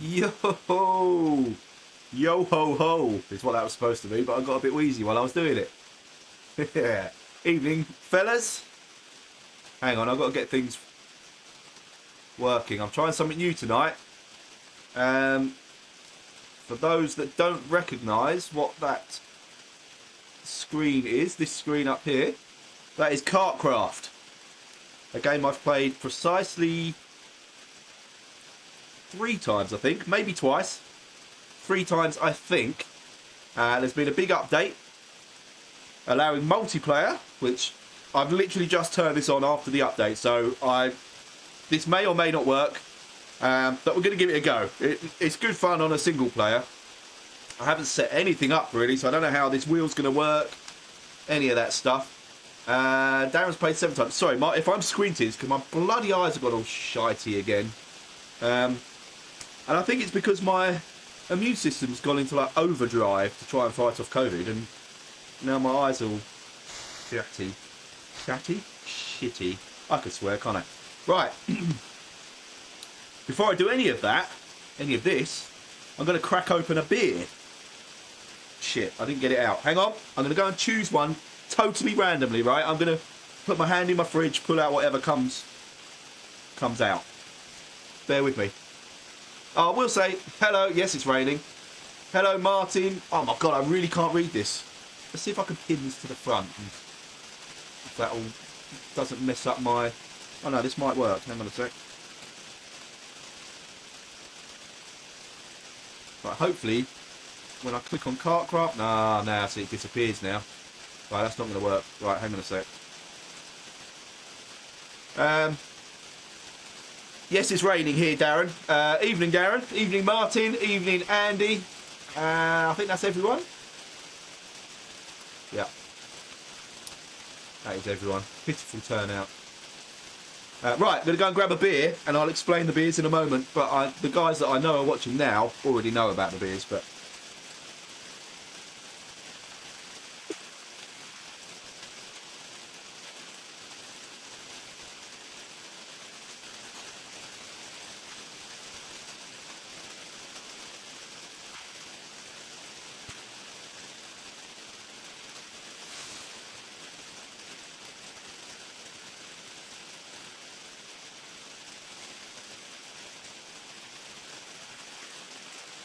Yo ho! Yo ho ho is what that was supposed to be, but I got a bit wheezy while I was doing it. Yeah. Evening, fellas. Hang on, I've got to get things working. I'm trying something new tonight. For those that don't recognise what that screen is, this screen up here, that is Kartcraft. A game I've played precisely 3 times, I think. Maybe twice. 3 times, I think. There's been a big update allowing multiplayer, which I've literally just turned this on after the update, so this may or may not work, but we're going to give it a go. It's good fun on a single player. I haven't set anything up really, so I don't know how this wheel's going to work, any of that stuff. Darren's played 7 times. Sorry, if I'm squinting, it's because my bloody eyes have got all shitey again. And I think it's because my immune system's gone into like overdrive to try and fight off COVID, and now my eyes are all shitty. Shitty. I could swear, can't I? Right. Before I do any of this, I'm going to crack open a beer. Shit, I didn't get it out. Hang on. I'm going to go and choose one totally randomly, right? I'm going to put my hand in my fridge, pull out whatever comes out. Bear with me. Oh, I will say, hello. Yes, it's raining. Hello, Martin. Oh, my God, I really can't read this. Let's see if I can pin this to the front. And if that all doesn't mess up my... Oh, no, this might work. Hang on a sec. Right, hopefully, when I click on Kartcraft... Nah, see, it disappears now. Right, that's not going to work. Right, hang on a sec. Yes, it's raining here, Darren. Evening, Darren. Evening, Martin. Evening, Andy. I think that's everyone. Yeah. That is everyone. Pitiful turnout. Right, I'm going to go and grab a beer, and I'll explain the beers in a moment. But the guys that I know are watching now already know about the beers, but...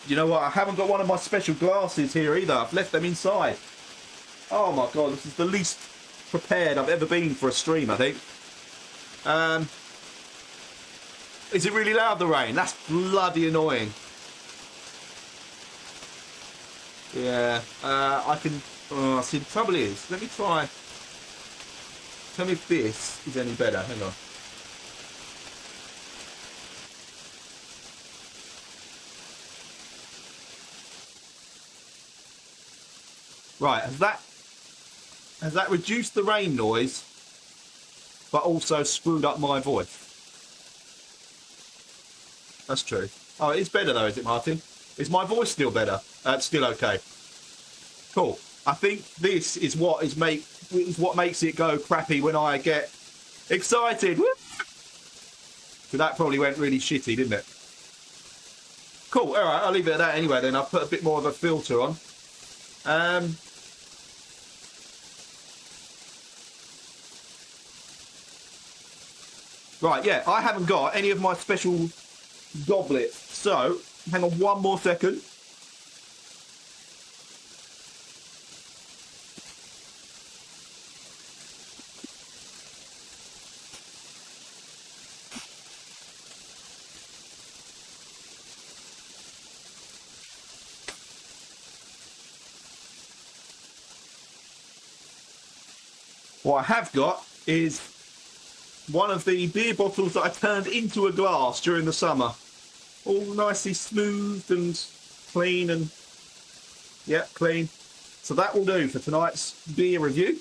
You know what? I haven't got one of my special glasses here either. I've left them inside. Oh my God, this is the least prepared I've ever been for a stream, I think. Is it really loud, the rain? That's bloody annoying. Yeah, I can... Oh, see, the trouble is, let me try... Tell me if this is any better. Hang on. Right, has that reduced the rain noise, but also screwed up my voice? That's true. Oh, it is better though, is it, Martin? Is my voice still better? It's still okay. Cool. I think this is what makes it go crappy when I get excited. So that probably went really shitty, didn't it? Cool. All right, I'll leave it at that anyway. Then I'll put a bit more of a filter on. Right, yeah, I haven't got any of my special goblets, so hang on one more second. What I have got is one of the beer bottles that I turned into a glass during the summer. All nicely smoothed and clean and... yeah, clean. So that will do for tonight's beer review.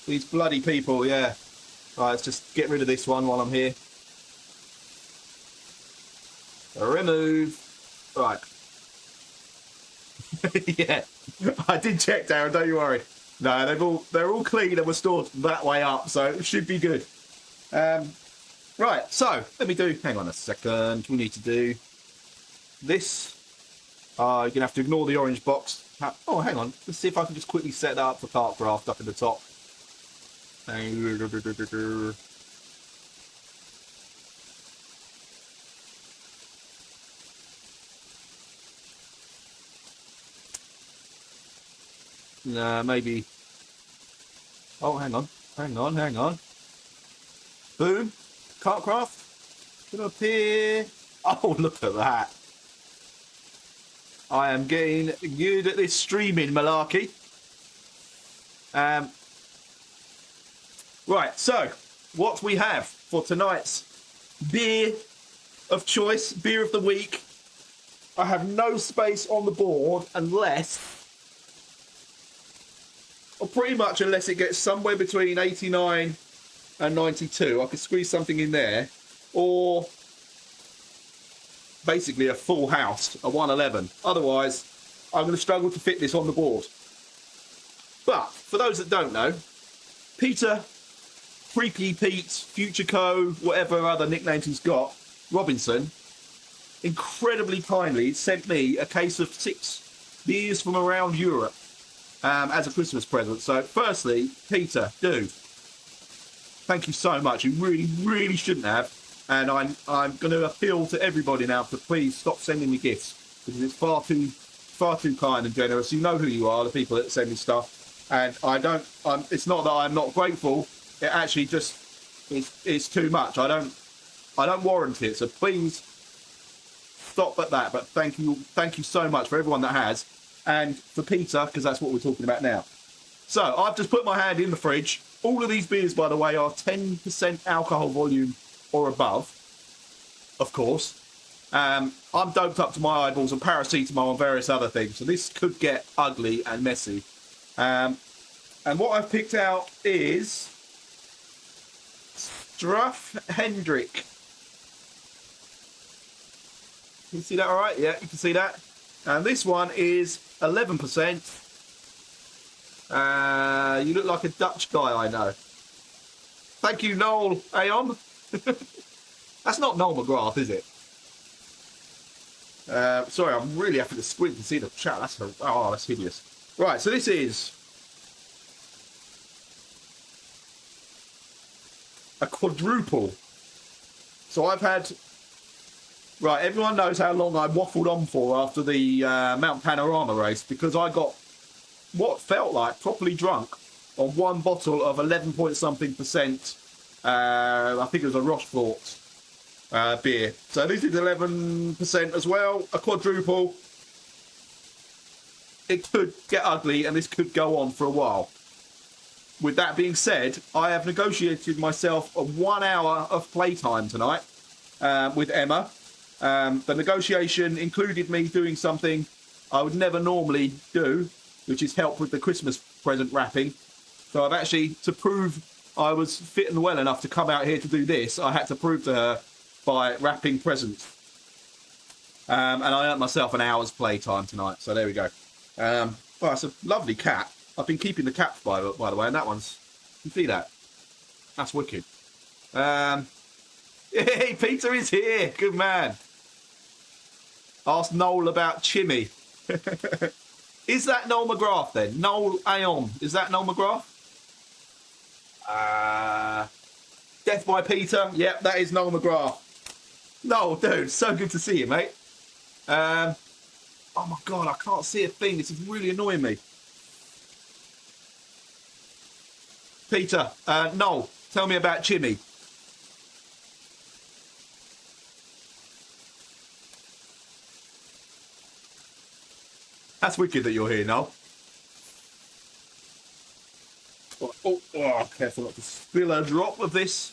These bloody people, yeah. Right, let's just get rid of this one while I'm here. Remove. Right. Yeah, I did check, Darren, don't you worry. No, they're all clean and were stored that way up, so it should be good. Right, so let me do, hang on a second, we need to do this. You're going to have to ignore the orange box. Oh, hang on, let's see if I can just quickly set that up for Kartcraft up in the top. Nah, maybe. Oh, hang on. Boom. Kartcraft. Gonna appear. Oh, look at that. I am getting good at this streaming malarkey. Right, so what we have for tonight's beer of choice, beer of the week. I have no space on the board unless, or pretty much unless it gets somewhere between 89 and 92. I could squeeze something in there, or basically a full house, a 111. Otherwise, I'm going to struggle to fit this on the board. But for those that don't know, Peter, Freaky Pete, Future Co, whatever other nicknames he's got, Robinson, incredibly kindly sent me a case of 6 beers from around Europe as a Christmas present. So firstly, Peter, dude, thank you so much. You really, really shouldn't have. And I'm going to appeal to everybody now to please stop sending me gifts, because it's far too kind and generous. You know who you are, the people that send me stuff. And it's not that I'm not grateful. It actually just it's too much. I don't warrant it. So please stop at that. But thank you so much for everyone that has, and for Peter, because that's what we're talking about now. So I've just put my hand in the fridge. All of these beers, by the way, are 10% alcohol volume or above, of course. I'm doped up to my eyeballs on paracetamol and various other things, so this could get ugly and messy. And what I've picked out is Struff Hendrick. Can you see that all right? Yeah, you can see that. And this one is 11%. You look like a Dutch guy I know. Thank you, Noel Aon. That's not Noel McGrath, is it? Sorry, I'm really having to squint to see the chat. That's hideous. Right, so this is a quadruple. So I've had... Right, everyone knows how long I waffled on for after the Mount Panorama race, because I got what felt like properly drunk on one bottle of 11 point something percent. I think it was a Rochefort beer. So this is 11% as well, a quadruple. It could get ugly, and this could go on for a while. With that being said, I have negotiated myself a 1 hour of playtime tonight with Emma. The negotiation included me doing something I would never normally do, which is help with the Christmas present wrapping. So I've actually, to prove I was fit and well enough to come out here to do this, I had to prove to her by wrapping presents. And I earned myself an hour's playtime tonight, so there we go. Well, it's a lovely cap. I've been keeping the caps, by the way, and that one's... You see that? That's wicked. Hey, Peter is here. Good man. Ask Noel about Chimmy. Is that Noel McGrath then? Noel Aon. Is that Noel McGrath? Death by Peter. Yep, that is Noel McGrath. Noel, dude, so good to see you, mate. Oh my God, I can't see a thing. This is really annoying me. Peter, Noel, tell me about Chimmy. That's wicked that you're here, Noel. Oh, careful not to spill a drop of this.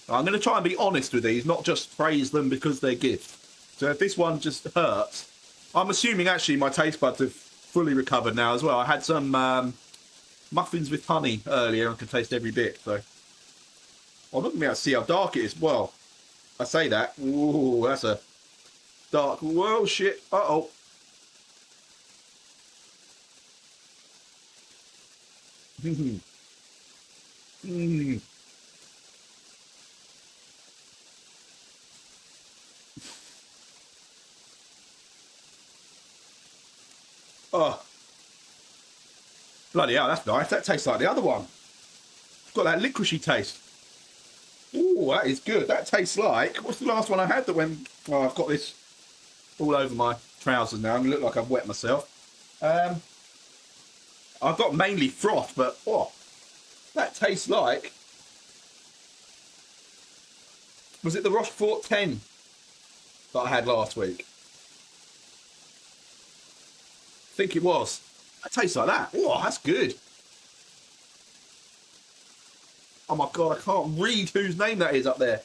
I'm going to try and be honest with these, not just praise them because they're gifts. So if this one just hurts, I'm assuming actually my taste buds have fully recovered now as well. I had some muffins with honey earlier and can taste every bit. So I'm looking at see how dark it is. Well, I say that. Ooh, that's a dark. Whoa, shit. Uh-oh. Oh, bloody hell, that's nice. That tastes like the other one. It's got that licoricey taste. Ooh, that is good. That tastes like... What's the last one I had that went... Oh, I've got this all over my trousers now. I'm going to look like I've wet myself. I've got mainly froth, but... Oh, that tastes like... Was it the Rochefort 10 that I had last week? I think it was. That tastes like that. Oh, that's good. Oh my God, I can't read whose name that is up there.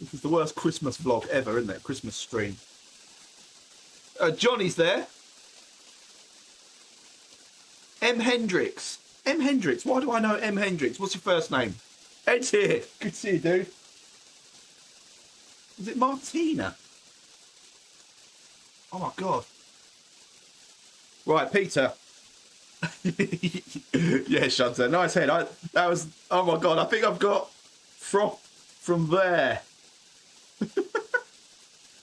This is the worst Christmas vlog ever, isn't it? Christmas stream. Johnny's there. M. Hendricks. M. Hendricks. Why do I know M. Hendricks? What's your first name? Ed's here. Good to see you, dude. Is it Martina? Oh my God. Right, Peter. Yeah, Shunter. Nice head. That was... Oh my God. I think I've got froth from there.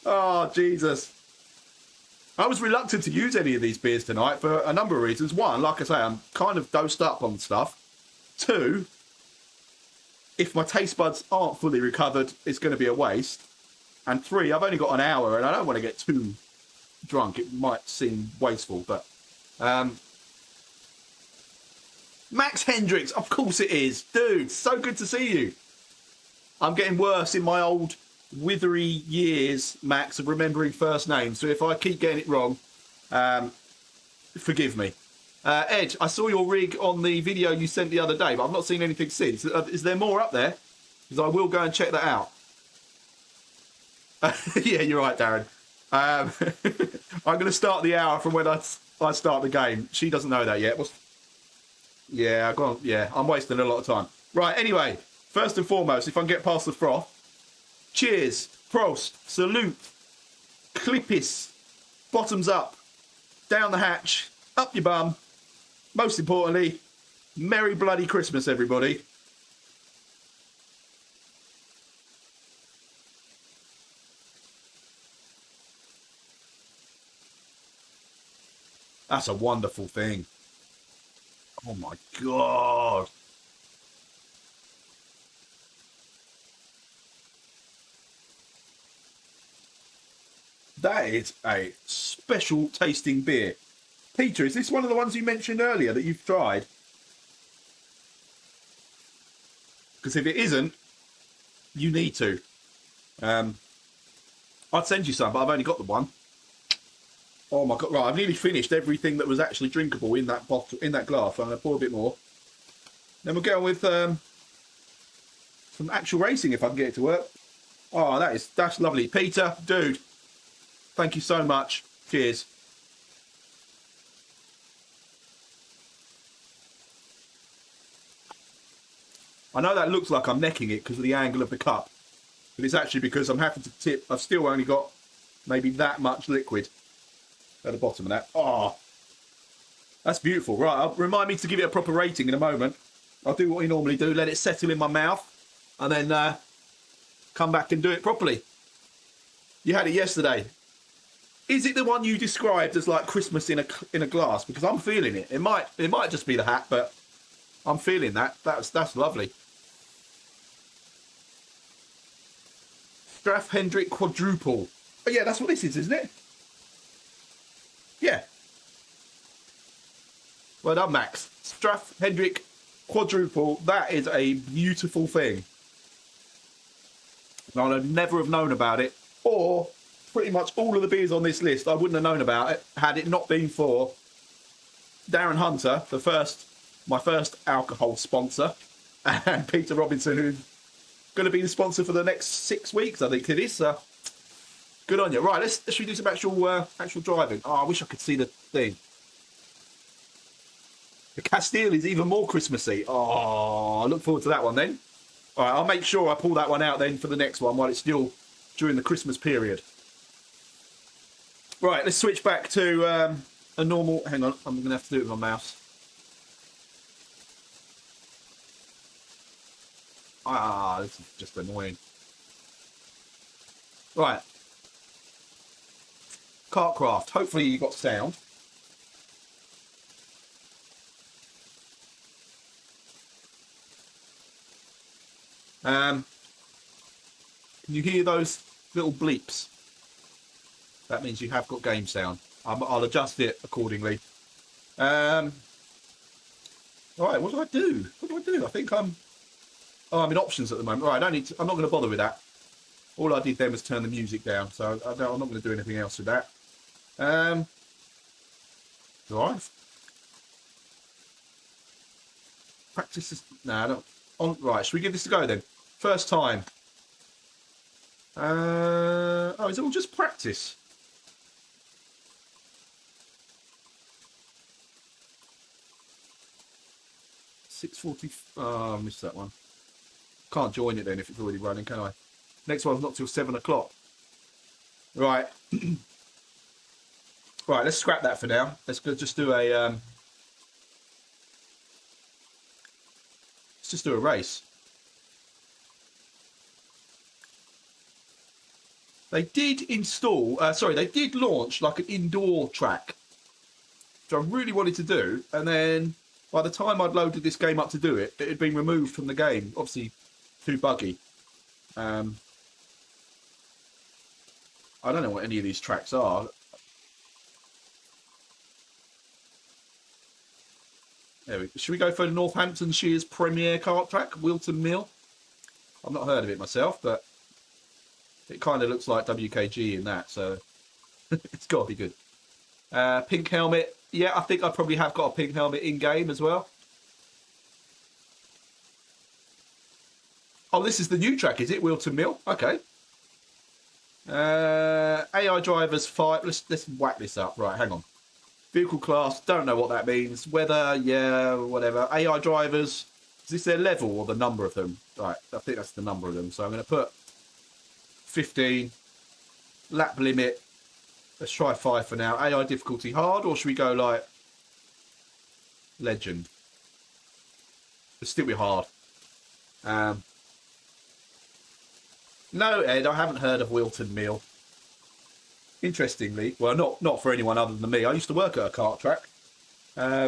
Oh, Jesus. I was reluctant to use any of these beers tonight for a number of reasons. One, like I say, I'm kind of dosed up on stuff. Two, if my taste buds aren't fully recovered, it's going to be a waste. And three, I've only got an hour and I don't want to get too drunk. It might seem wasteful, but... Max Hendricks, of course it is. Dude, so good to see you. I'm getting worse in my old withery years, Max, of remembering first names. So if I keep getting it wrong, forgive me. Ed, I saw your rig on the video you sent the other day, but I've not seen anything since. Is there more up there? Because I will go and check that out. Yeah, you're right, Darren. I'm going to start the hour from when I start the game. She doesn't know that yet. Yeah, I'm wasting a lot of time. Right, anyway, first and foremost, if I can get past the froth, cheers, Prost, salute, clippis, bottoms up, down the hatch, up your bum. Most importantly, Merry bloody Christmas, everybody. That's a wonderful thing. Oh my God. That is a special tasting beer. Peter, is this one of the ones you mentioned earlier that you've tried? Because if it isn't, you need to. I'd send you some, but I've only got the one. Oh my God! Right, I've nearly finished everything that was actually drinkable in that bottle, in that glass. So I'm going to pour a bit more. Then we'll go with some actual racing if I can get it to work. Oh, that's lovely, Peter, dude. Thank you so much. Cheers. I know that looks like I'm necking it because of the angle of the cup, but it's actually because I'm having to tip. I've still only got maybe that much liquid at the bottom of that. Oh, that's beautiful. Right, remind me to give it a proper rating in a moment. I'll do what we normally do, let it settle in my mouth, and then come back and do it properly. You had it yesterday. Is it the one you described as like Christmas in a glass? Because I'm feeling it. It might just be the hat, but I'm feeling that. That's lovely. Straff Hendrick quadruple. Oh yeah, that's what this is, isn't it? Yeah. Well done, Max. Straff Hendrick quadruple. That is a beautiful thing. And I'd never have known about it, or pretty much all of the beers on this list I wouldn't have known about it had it not been for Darren Hunter, my first alcohol sponsor, and Peter Robinson, who's going to be the sponsor for the next 6 weeks, I think it is. So good on you. Right, should we do some actual driving? Oh, I wish I could see the thing. The Castile is even more Christmassy. Oh, I look forward to that one then. All right, I'll make sure I pull that one out then for the next one while it's still during the Christmas period. Right, let's switch back to a normal... Hang on, I'm going to have to do it with my mouse. Ah, this is just annoying. Right. Kartcraft. Hopefully you got sound. Can you hear those little bleeps? That means you have got game sound. I'll adjust it accordingly. All right, what do I do? What do I do? I think I'm in options at the moment. All right, I don't need to, I'm not going to bother with that. All I did then was turn the music down, so I'm not going to do anything else with that. Drive. Practice this. No, I don't. Right, should we give this a go then? First time. Oh, it's all just practice. .640. Oh, I missed that one. Can't join it then if it's already running, can I? Next one's not till 7 o'clock. Right. Right, let's scrap that for now. Let's just do a let's just do a race. They did install, they did launch like an indoor track, which I really wanted to do, and then by the time I'd loaded this game up to do it, it had been removed from the game. Obviously, too buggy. I don't know what any of these tracks are. Should we go for the Northamptonshire's premier kart track, Wilton Mill? I've not heard of it myself, but it kind of looks like WKG in that, so it's got to be good. Pink helmet. Yeah, I think I probably have got a pink helmet in-game as well. Oh, this is the new track, is it? Wilton Mill? Okay. AI drivers 5. Let's whack this up. Right, hang on. Vehicle class, don't know what that means. Weather, yeah, whatever. AI drivers, is this their level or the number of them? Right, I think that's the number of them. So I'm going to put 15. Lap limit. Let's try 5 for now. AI difficulty hard, or should we go like legend? Let's stick with hard. No, Ed, I haven't heard of Wilton Mill. Interestingly, well, not for anyone other than me. I used to work at a kart track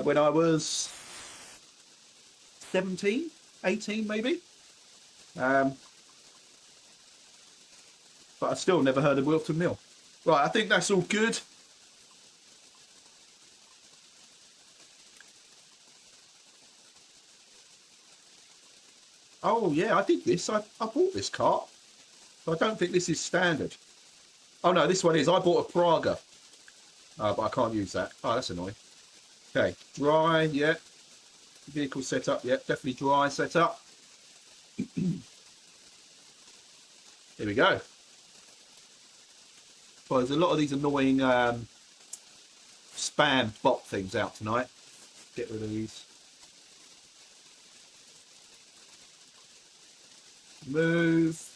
when I was 17, 18 maybe. But I've still never heard of Wilton Mill. Right, I think that's all good. Oh, yeah, I did this. I bought this kart. I don't think this is standard. Oh, no, this one is. I bought a Praga. But I can't use that. Oh, that's annoying. Okay, dry, yeah. Vehicle setup, yeah, definitely dry setup. Here we go. Well, there's a lot of these annoying spam bot things out tonight. Get rid of these. Move.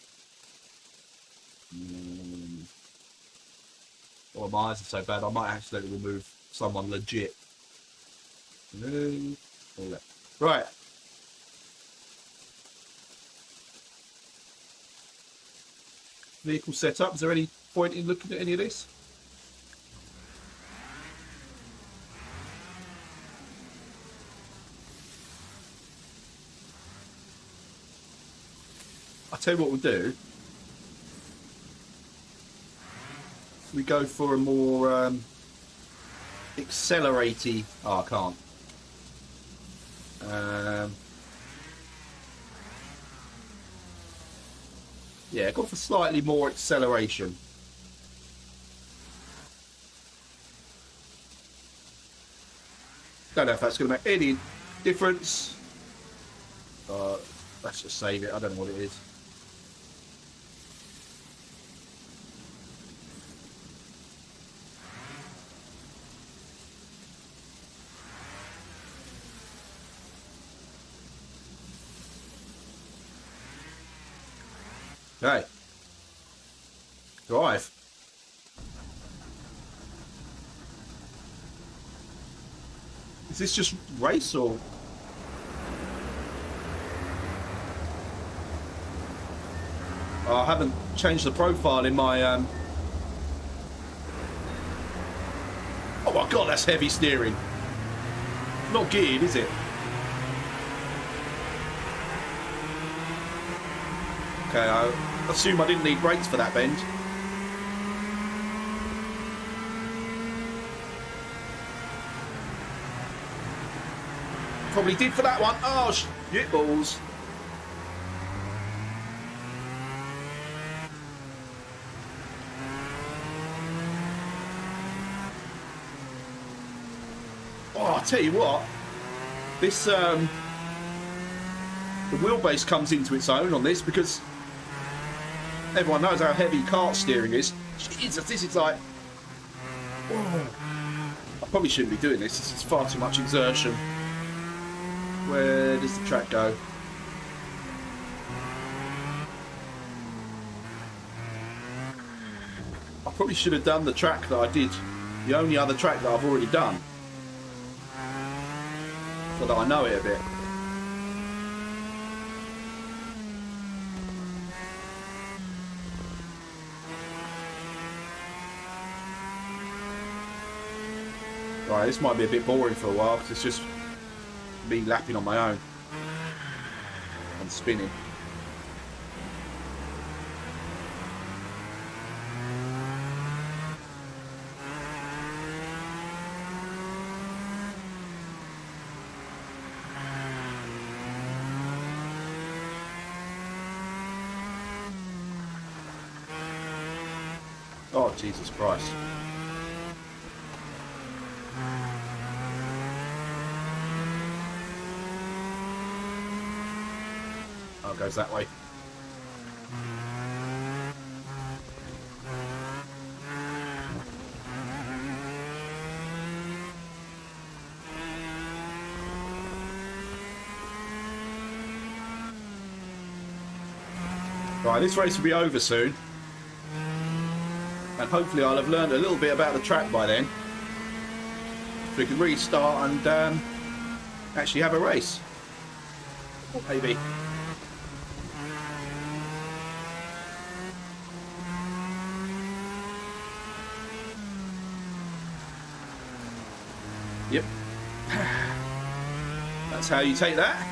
Oh, my eyes are so bad, I might actually remove someone legit. Move. All that. Right. Vehicle setup. Is there any point in looking at any of this? I'll tell you what we'll do. We go for a more acceleraty. Oh, I can't. Yeah, go for slightly more acceleration. Don't know if that's going to make any difference. Let's just save it. I don't know what it is. Okay. Drive. Is this just race or? Oh, I haven't changed the profile in my Oh my God, that's heavy steering. Not geared, is it? Okay, I assume I didn't need brakes for that bend. Probably did for that one. Oh, shit balls. Oh, I'll tell you what. This, the wheelbase comes into its own on this because everyone knows how heavy kart steering is. Jesus, this is like... Oh, I probably shouldn't be doing this. This is far too much exertion. Where does the track go? I probably should have done the track that I did. The only other track that I've already done. So that I know it a bit. Right, this might be a bit boring for a while because it's just me lapping on my own and spinning. Oh, Jesus Christ. Oh, it goes that way. Right, this race will be over soon. And hopefully I'll have learned a little bit about the track by then. So we can restart and actually have a race. Maybe. Yep. That's how you take that.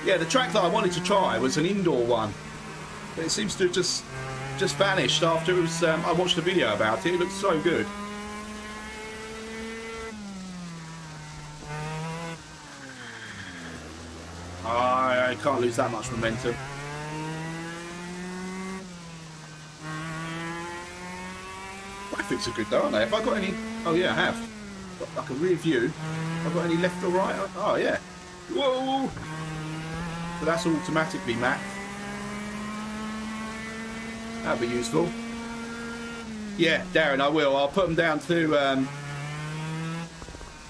Yeah, the track that I wanted to try was an indoor one. But it seems to have just vanished after it was. I watched a video about it. It looked so good. I can't lose that much momentum. Graphics are good though, aren't they? Have I got any? Oh yeah, I have. Got like a rear view. Have I got any left or right? Oh yeah. Whoa! So that's automatically mapped. That'd be useful. Yeah, Darren, I will. I'll put them down to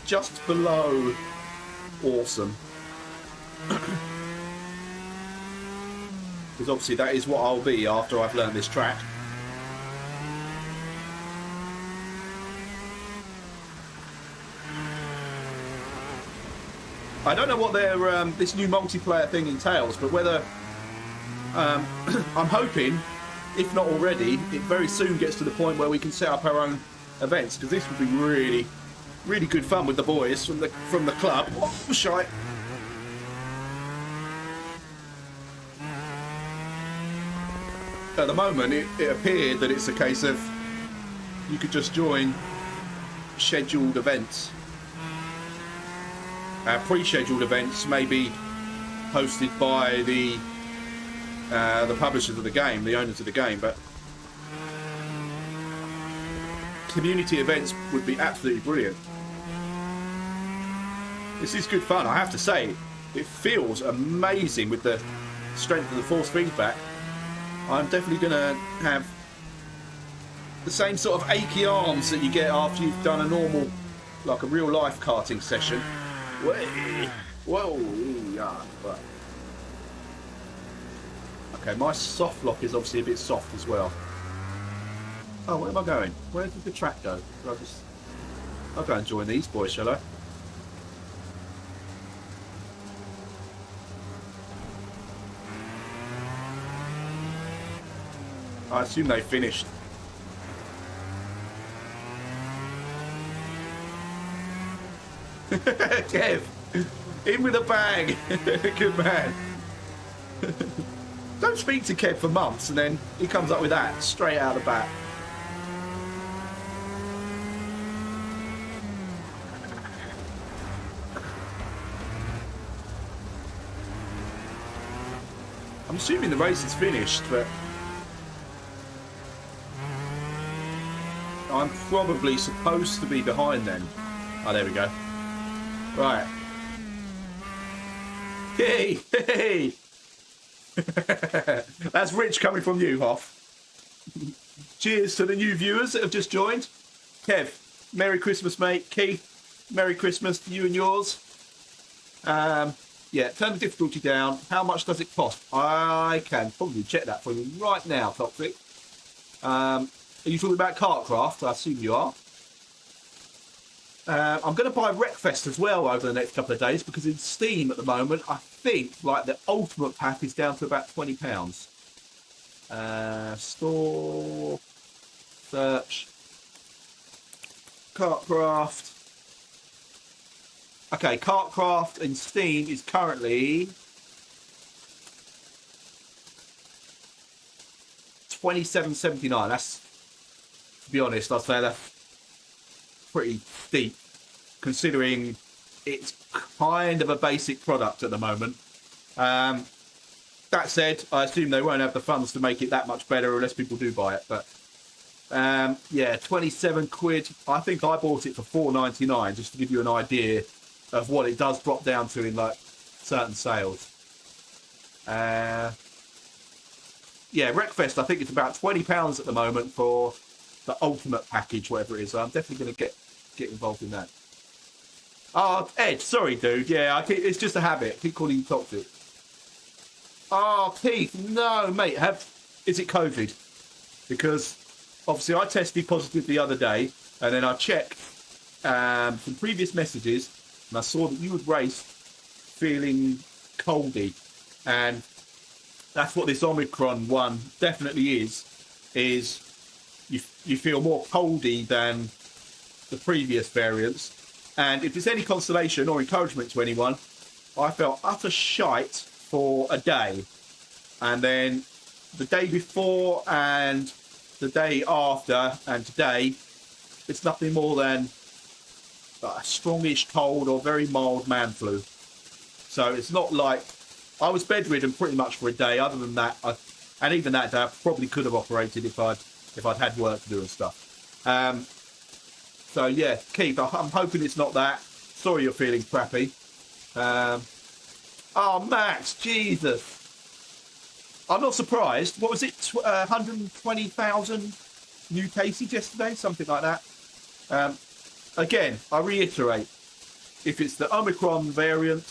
just below awesome. Because obviously that is what I'll be after I've learned this track. I don't know what their this new multiplayer thing entails, but whether I'm hoping, if not already, it very soon gets to the point where we can set up our own events, because this would be really, really good fun with the boys from the club. Oh, shite. At the moment, it appeared that it's a case of you could just join scheduled events. Pre-scheduled events may be hosted by the publishers of the game, the owners of the game, but community events would be absolutely brilliant. This is good fun, I have to say. It feels amazing with the strength of the force feedback. I'm definitely going to have the same sort of achy arms that you get after you've done a normal, like a real life karting session. Whoa, yeah. Okay, my soft lock is obviously a bit soft as well. Oh, where am I going? Where did the track go? I'll go and join these boys, shall I? I assume they finished. Kev, in with a bang. Good man. Don't speak to Kev for months and then he comes up with that straight out of the bat. I'm assuming the race is finished, but I'm probably supposed to be behind then. Oh, there we go. Right. Hey, hey. That's rich coming from you, Hoff. Cheers to the new viewers that have just joined. Kev, Merry Christmas, mate. Keith, Merry Christmas to you and yours. Yeah, turn the difficulty down. How much does it cost? I can probably check that for you right now, Toxic. Are you talking about Kartcraft? I assume you are. I'm going to buy Wreckfest as well over the next couple of days because in Steam at the moment, I think like the Ultimate Pack is down to about £20. Store, search, Kartcraft. Okay, Kartcraft in Steam is currently $27.79. That's, to be honest, I'd say that's pretty steep, considering it's kind of a basic product at the moment. That said, I assume they won't have the funds to make it that much better unless people do buy it. But yeah, 27 quid. I think I bought it for $4.99 just to give you an idea of what it does drop down to in like certain sales. Yeah, Wreckfest, I think it's about £20 at the moment for the ultimate package, whatever it is. So I'm definitely going to get involved in that. Oh, Ed, sorry, dude. Yeah, it's just a habit. I keep calling you Toxic. Oh, Keith, no, mate. Is it COVID? Because obviously I tested positive the other day, and then I checked some previous messages, and I saw that you would race feeling coldy, and that's what this Omicron one definitely is you feel more coldy than the previous variants. And if there's any consolation or encouragement to anyone, I felt utter shite for a day, and then the day before and the day after and today, it's nothing more than a strongish cold or very mild man flu. So it's not like I was bedridden pretty much for a day. Other than that, and even that day, I probably could have operated if I'd had work to do and stuff. So yeah, Keith, I'm hoping it's not that. Sorry you're feeling crappy. Oh, Max, Jesus. I'm not surprised. What was it? 120,000 new cases yesterday? Something like that. Again, I reiterate, if it's the Omicron variant,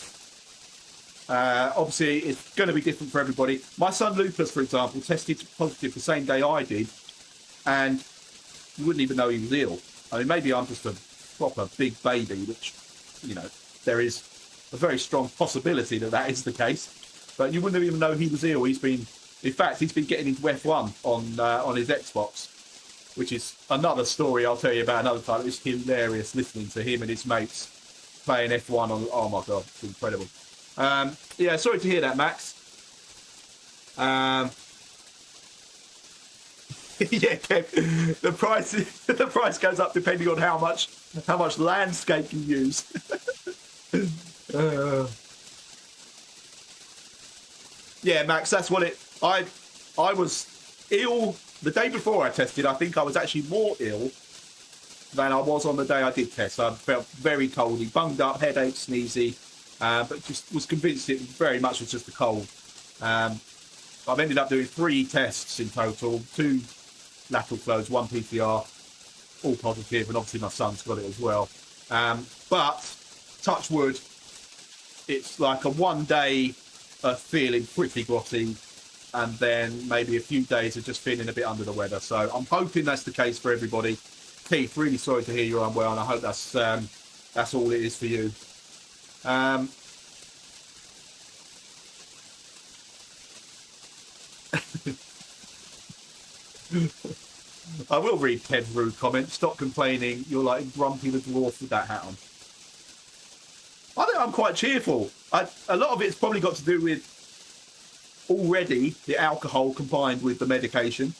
obviously it's going to be different for everybody. My son Lucas, for example, tested positive the same day I did, and you wouldn't even know he was ill. I mean, maybe I'm just a proper big baby, which, you know, there is a very strong possibility that is the case. But you wouldn't even know he was ill. In fact, he's been getting into F1 on his Xbox, which is another story I'll tell you about another time. It's hilarious listening to him and his mates playing F1 on. Oh my god, it's incredible. Yeah, sorry to hear that, Max. Yeah, Kev, the price goes up depending on how much landscape you use. Yeah, Max, that's what it. I was ill the day before I tested. I think I was actually more ill than I was on the day I did test. I felt very coldy, bunged up, headache, sneezy, but just was convinced it very much was just a cold. I've ended up doing 3 tests in total, 2 lateral flows, 1 PCR, all positive, and obviously my son's got it as well. But touch wood, it's like a 1 day of feeling pretty grotty, and then maybe a few days of just feeling a bit under the weather. So I'm hoping that's the case for everybody. Keith, really sorry to hear you're unwell, and I hope that's all it is for you. I will read Ken's rude comment. Stop complaining. You're like Grumpy the Dwarf with that hat on. I think I'm quite cheerful. A lot of it's probably got to do with already the alcohol combined with the medication.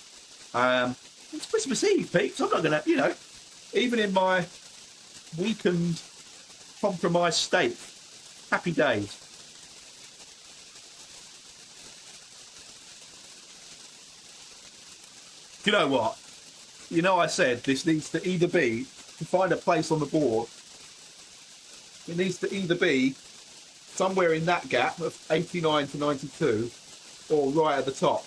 It's Christmas Eve, peeps. I'm not going to, you know, even in my weakened, compromised state, happy days. You know what? You know, I said this needs to either be, to find a place on the board, it needs to either be somewhere in that gap of 89 to 92 or right at the top.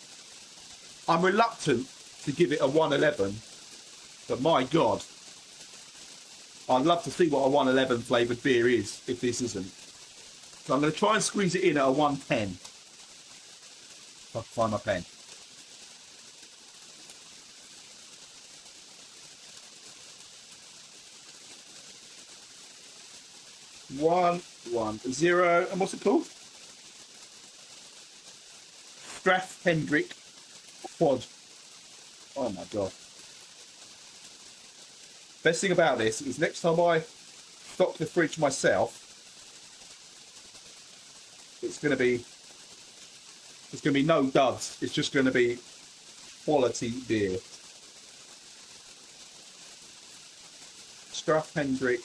I'm reluctant to give it a 111, but my God, I'd love to see what a 111 flavoured beer is if this isn't. So I'm going to try and squeeze it in at a 110. If I can find my pen. One, 0, and what's it called? Strath Hendrick Quad. Oh my God. Best thing about this is next time I stock the fridge myself, it's going to be no duds. It's just going to be quality beer. Strath Hendrick.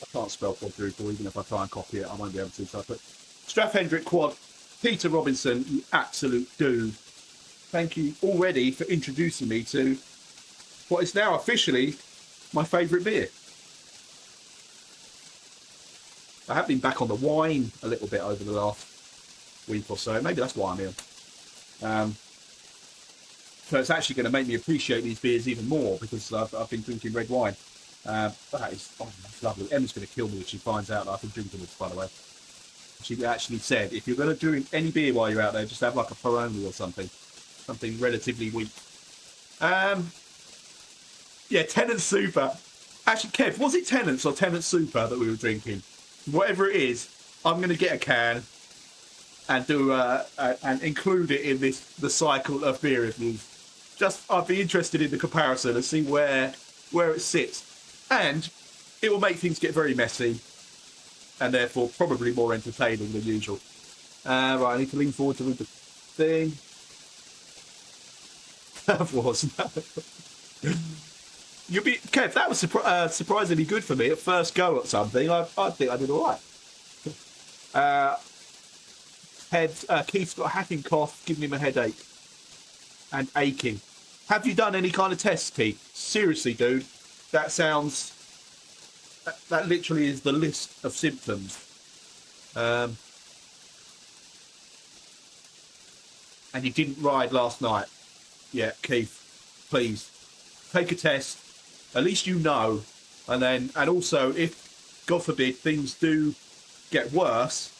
I can't spell quadruple, even if I try and copy it, I won't be able to. So I put Strath Hendrick Quad. Peter Robinson, you absolute dude. Thank you already for introducing me to what is now officially my favourite beer. I have been back on the wine a little bit over the last week or so. Maybe that's why I'm here. So it's actually going to make me appreciate these beers even more because I've been drinking red wine. That is, oh, that's lovely. Emma's going to kill me if she finds out that I've been drinking this, by the way. She actually said, if you're going to drink any beer while you're out there, just have like a Peroni or something relatively weak. Yeah, Tennant Super. Actually, Kev, was it Tennant's or Tennant Super that we were drinking? Whatever it is, I'm going to get a can and do and include it in the cycle of beer reviews. Just, I'd be interested in the comparison and see where it sits, and it will make things get very messy, and therefore probably more entertaining than usual. Right, I need to lean forward to read the thing. That was you'll be Kev. That was surprisingly good for me at first go at something. I think I did all right. Keith's got a hacking cough, giving him a headache and aching. Have you done any kind of tests, Keith? Seriously, dude, that sounds. That literally is the list of symptoms. And you didn't ride last night. Yeah, Keith, please take a test. At least you know. And also, if, God forbid, things do get worse,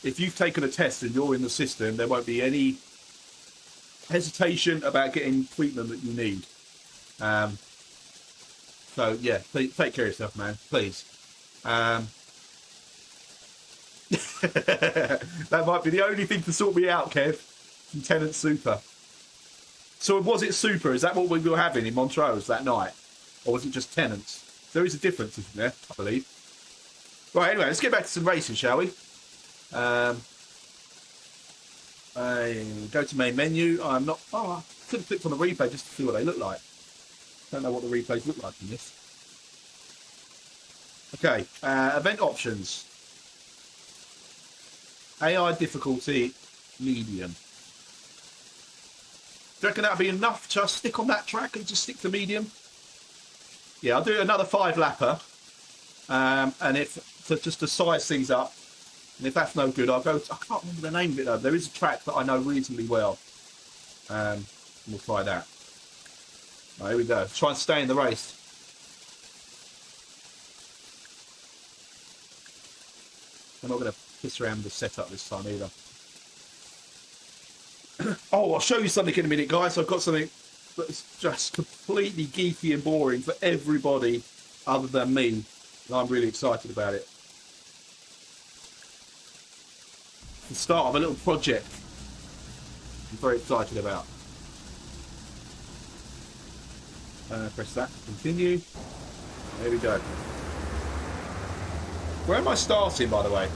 if you've taken a test and you're in the system, there won't be any hesitation about getting treatment that you need. So, yeah, please, take care of yourself, man. Please. That might be the only thing to sort me out, Kev, from Tennant Super. So was it Super? Is that what we were having in Montrose that night? Or was it just Tennant's? There is a difference, isn't there? I believe. Right, anyway, let's get back to some racing, shall we? Go to main menu. I'm not... Oh, I could have clicked on the replay just to see what they look like. Don't know what the replays look like in this. Okay, event options. AI difficulty, medium. Do you reckon that'll be enough to stick on that track and just stick to medium? Yeah, I'll do another 5-lapper. And if, just to size things up, and if that's no good, I'll go, I can't remember the name of it though. There is a track that I know reasonably well. We'll try that. Right, here we go. Try and stay in the race. I'm not going to piss around with the setup this time either. Oh, I'll show you something in a minute, guys. I've got something that's just completely geeky and boring for everybody other than me. And I'm really excited about it. The start of a little project I'm very excited about. Press that, continue. There we go. Where am I starting, by the way?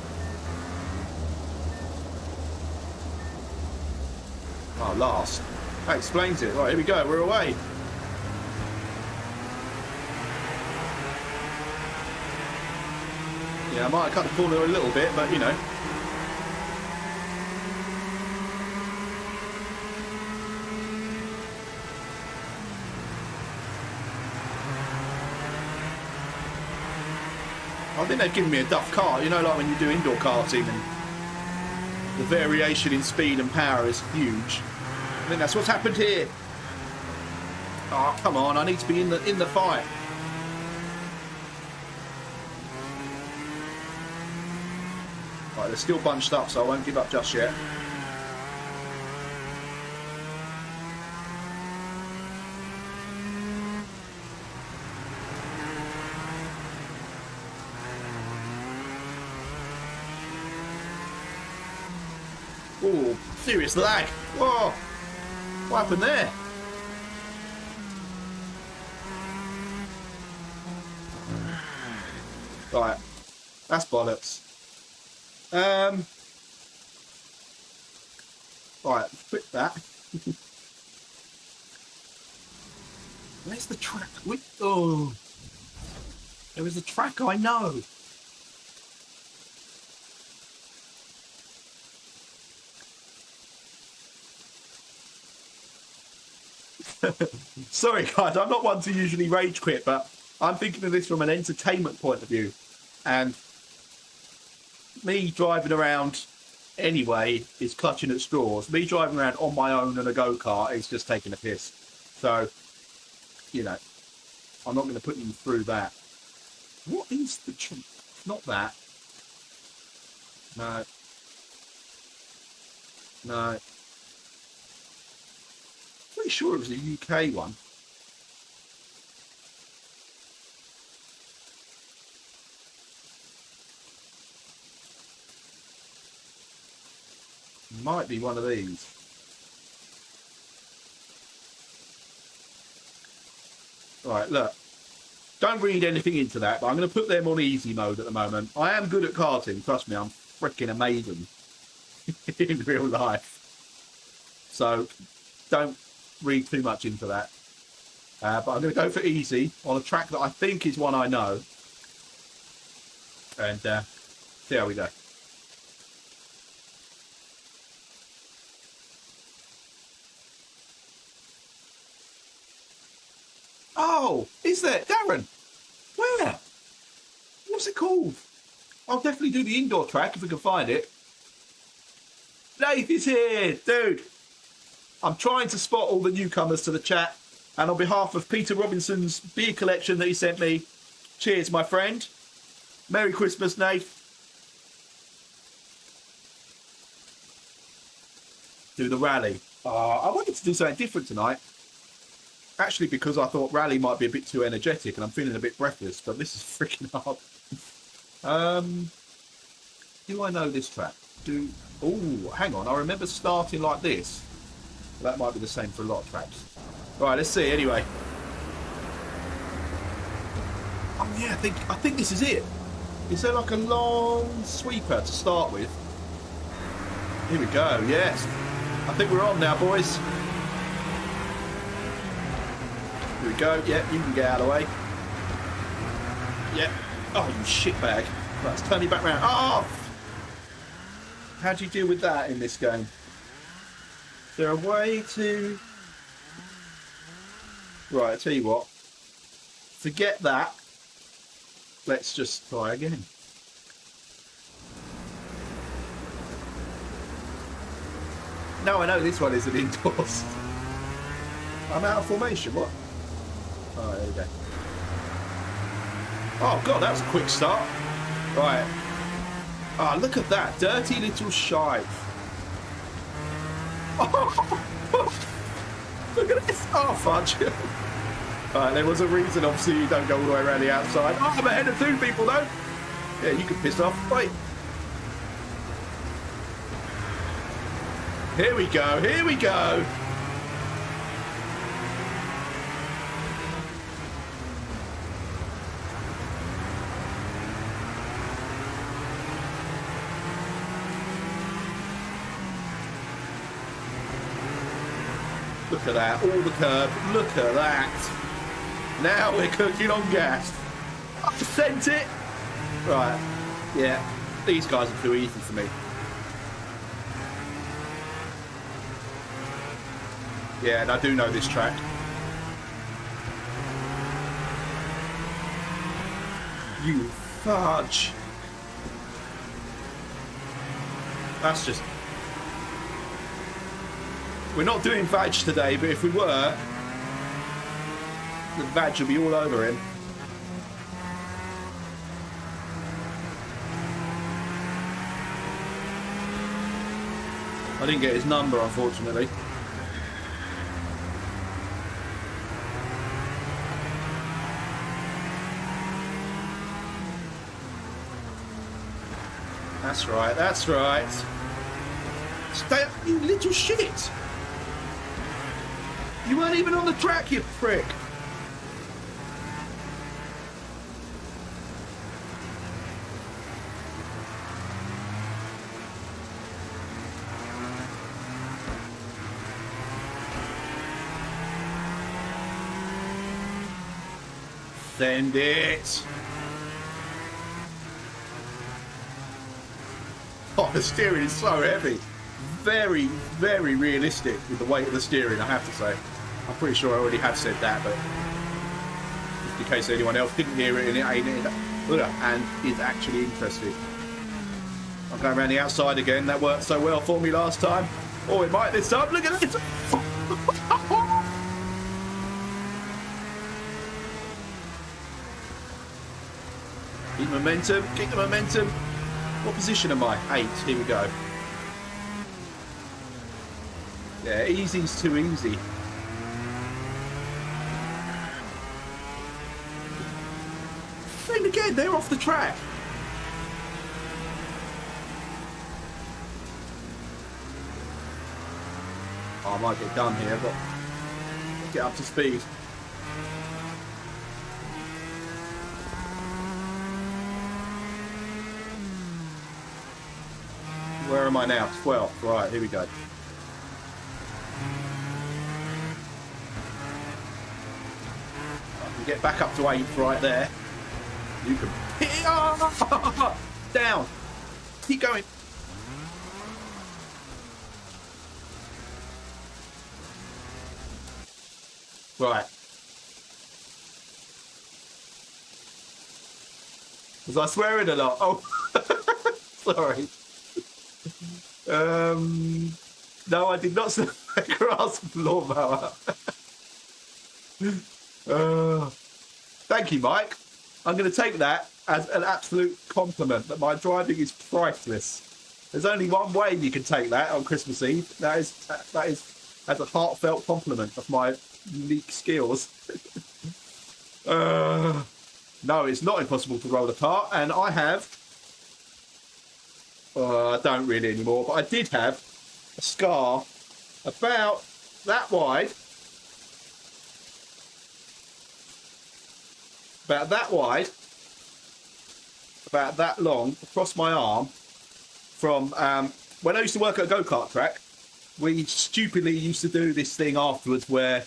Oh, last. That explains it. Right, here we go. We're away. Yeah, I might have cut the corner a little bit, but you know. I think they've given me a duff car. You know, like when you do indoor karting and the variation in speed and power is huge. I think that's what's happened here. Oh, come on! I need to be in the fight. Right, they're still bunched up, so I won't give up just yet. Oh, serious lag. Whoa! What happened there? Right, that's bollocks. Right, quit that. Where's the track? Oh, there was a track I know. Sorry guys, I'm not one to usually rage quit, but I'm thinking of this from an entertainment point of view. And me driving around anyway is clutching at straws. Me driving around on my own in a go-kart is just taking a piss. So, you know, I'm not going to put you through that. What is the... Not that. No. No. Pretty sure it was a UK one. Might be one of these. Right, look. Don't read anything into that, but I'm going to put them on easy mode at the moment. I am good at karting, trust me, I'm freaking amazing in real life. So, don't read too much into that. But I'm going to go for easy on a track that I think is one I know. And see how we go. Oh, is there? Darren, where? What's it called? I'll definitely do the indoor track if we can find it. Dave is here, dude. I'm trying to spot all the newcomers to the chat. And on behalf of Peter Robinson's beer collection that he sent me, cheers, my friend. Merry Christmas, Nate. Do the rally. I wanted to do something different tonight. Actually, because I thought rally might be a bit too energetic and I'm feeling a bit breathless, but this is freaking hard. Do I know this track? Oh, hang on. I remember starting like this. That might be the same for a lot of tracks. Right, let's see. Anyway. Oh yeah, I think this is it. Is there like a long sweeper to start with? Here we go. Yes. I think we're on now, boys. Here we go. Yep, you can get out of the way. Yep. Oh, you shitbag. Right, let's turn you back round. Oh! How do you deal with that in this game? Is there a way to... Right, I tell you what. Forget that. Let's just try again. Now I know this one isn't indoors. I'm out of formation. What? Oh, there we go. Oh, God, that was a quick start. Right. Ah, oh, look at that. Dirty little shite. Oh, look at this. Oh, fudge. Right, there was a reason, obviously, you don't go all the way around the outside. Oh, I'm ahead of two people, though. Yeah, you can piss off. Wait. Here we go. Here we go. Look at that, all the curb. Look at that. Now we're cooking on gas. I sent it. Right, yeah, these guys are too easy for me. Yeah, and I do know this track. You fudge. That's just... We're not doing vag today, but if we were, the vag would be all over him. I didn't get his number, unfortunately. That's right, that's right. Stay up, you little shit! You weren't even on the track, you prick! Send it! Oh, the steering is so heavy. Very, very realistic with the weight of the steering, I have to say. I'm pretty sure I already have said that, but just in case anyone else didn't hear it and it ain't it, and is actually interested. I'm going around the outside again. That worked so well for me last time. Oh, it might this time. Look at this. Keep momentum. Keep the momentum. What position am I? 8. Here we go. Yeah, easy's too easy. Same again, they're off the track. Oh, I might get done here, but get up to speed. Where am I now? 12. Right, here we go. I can get back up to 8 right there. You can... Down! Keep going. Right. Was I swearing a lot? Oh, sorry. No, I did not say grass lawnmower. Thank you, Mike. I'm going to take that as an absolute compliment that my driving is priceless. There's only one way you can take that on Christmas Eve. That is as a heartfelt compliment of my unique skills. No, it's not impossible to roll a cart, and I have. I don't really anymore, but I did have a scar about that wide, about that long, across my arm, from when I used to work at a go-kart track. We stupidly used to do this thing afterwards where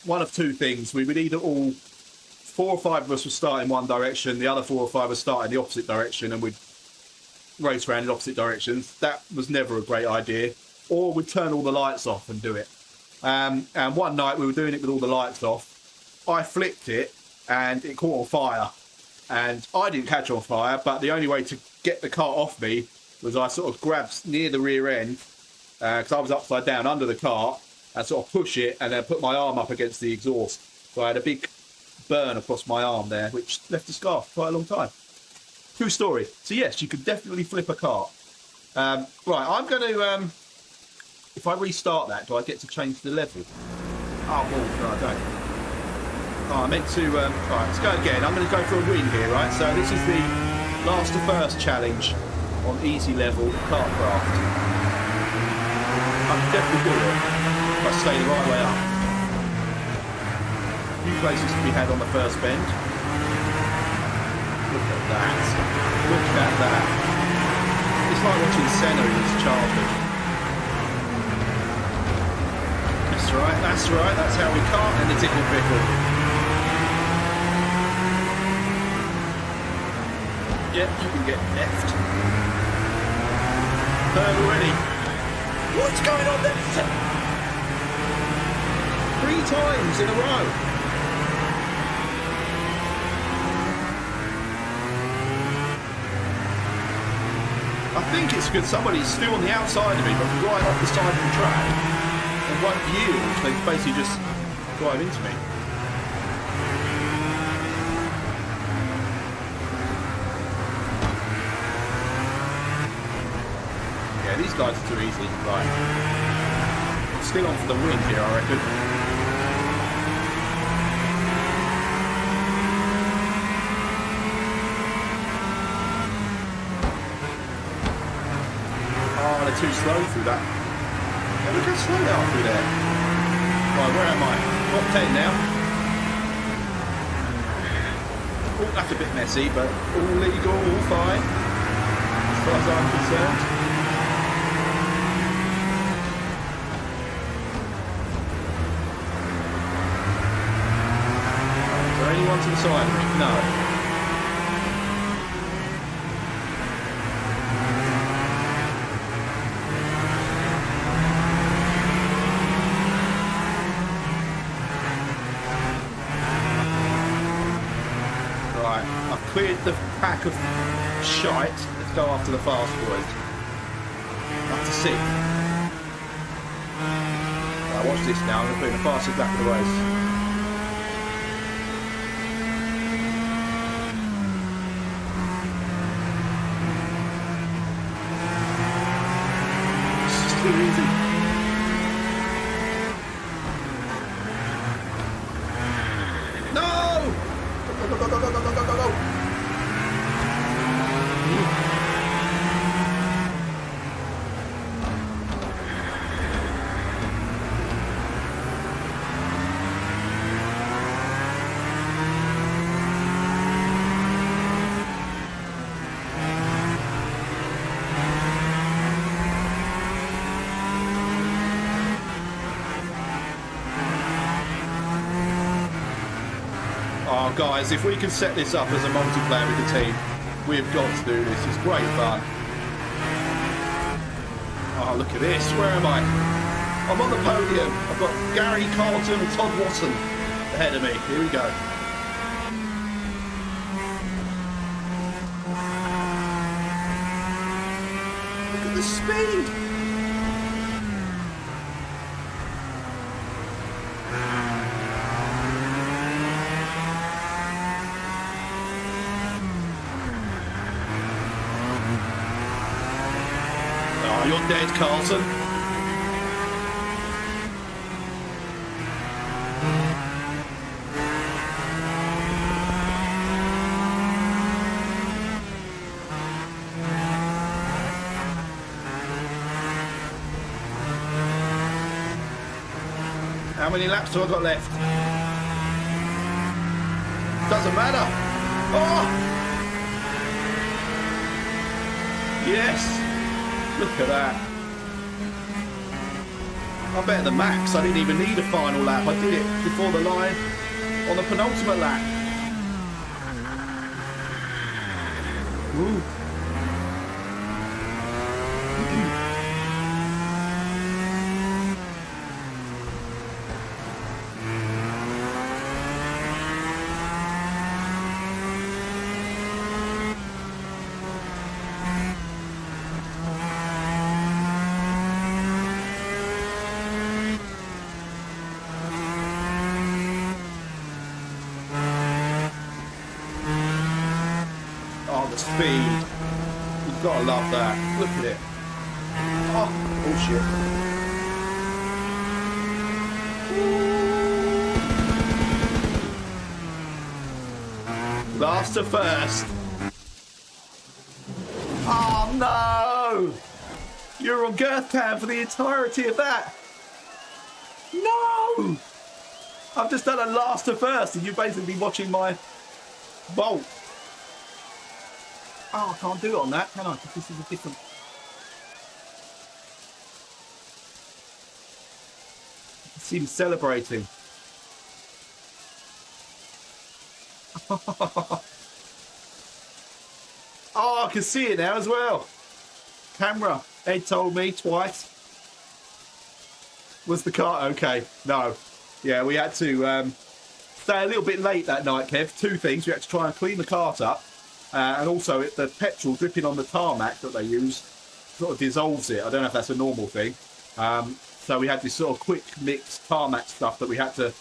one of two things, we would either all, 4 or 5 of us would start in one direction, the other 4 or 5 would start in the opposite direction, and we'd race around in opposite directions. That was never a great idea. Or we'd turn all the lights off and do it. And one night we were doing it with all the lights off. I flipped it and it caught on fire. And I didn't catch on fire, but the only way to get the cart off me was I sort of grabbed near the rear end, because I was upside down under the cart, and sort of push it and then put my arm up against the exhaust. So I had a big burn across my arm there, which left a scar for quite a long time. True story. So yes, you could definitely flip a cart. Right, I'm going to... if I restart that, do I get to change the level? Oh, well, no, I don't. Oh, I meant to... right, let's go again. I'm going to go for a win here, right? So this is the last to first challenge on easy level kartcraft. I can definitely do it if I stay the right way up. A few places to be had on the first bend. Look at that. Look at that. It's like watching Senna in his childhood. That's right. That's right, that's how we can't in the tickle pickle. Yep, you can get left. Third already. What's going on there? 3 times in a row. I think it's because somebody's still on the outside of me, but right off the side of the track, and won't yield. They basically just drive into me. Yeah, these guys are too easy. Right. Still on for the win here, I reckon. They're too slow through that. Yeah, look how slow they are through there. Right, where am I? Top 10 now. Oh, that's a bit messy, but all legal, all fine, as far as I'm concerned. Is there anyone to the side of me? No. Cleared the pack of shite. Let's go after the fast boys. Up to 6th. Right, watch this now. I'm going to put in the fastest lap of the race. It's just too easy. No! Go, go, go, go, go, go, go, go, go. Oh, guys, if we can set this up as a multiplayer with the team, we've got to do this. It's great fun. Oh, look at this. Where am I? I'm on the podium. I've got Gary Carlton and Todd Watson ahead of me. Here we go. Look at the speed. You're dead, Carlton. How many laps do I got left? Doesn't matter. Oh! Yes! Look at that. I'm better than Max. I didn't even need a final lap. I did it before the line on the penultimate lap. Ooh. Speed. You've got to love that. Look at it. Oh, bullshit. Last to first. Oh no! You're on girth pan for the entirety of that. No! I've just done a last to first and you're basically watching my bolt. Oh, I can't do it on that, can I? Because this is a different... See him celebrating. Oh, I can see it now as well. Camera. Ed told me twice. Was the car okay? No. Yeah, we had to stay a little bit late that night, Kev. Two things. We had to try and clean the cart up. And also, the petrol dripping on the tarmac that they use sort of dissolves it. I don't know if that's a normal thing. So we had this sort of quick mix tarmac stuff that we had to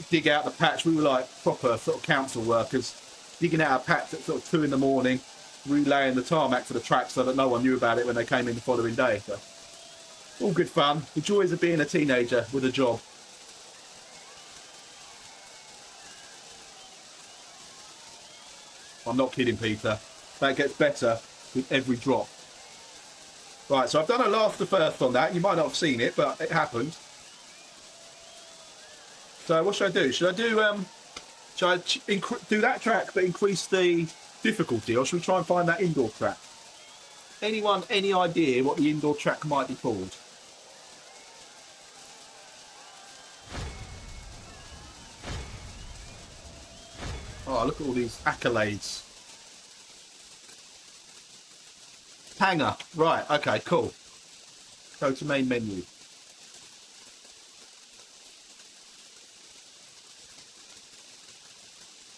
dig out the patch. We were like proper sort of council workers, digging out a patch at sort of 2 in the morning, relaying the tarmac for the track so that no one knew about it when they came in the following day. So, all good fun. The joys of being a teenager with a job. I'm not kidding, Peter. That gets better with every drop. Right, so I've done a last to first on that. You might not have seen it, but it happened. So what should I do? Should I do do that track but increase the difficulty, or should we try and find that indoor track? Anyone, any idea what the indoor track might be called? Oh, look at all these accolades. Hangar. Right, okay, cool. Go to main menu.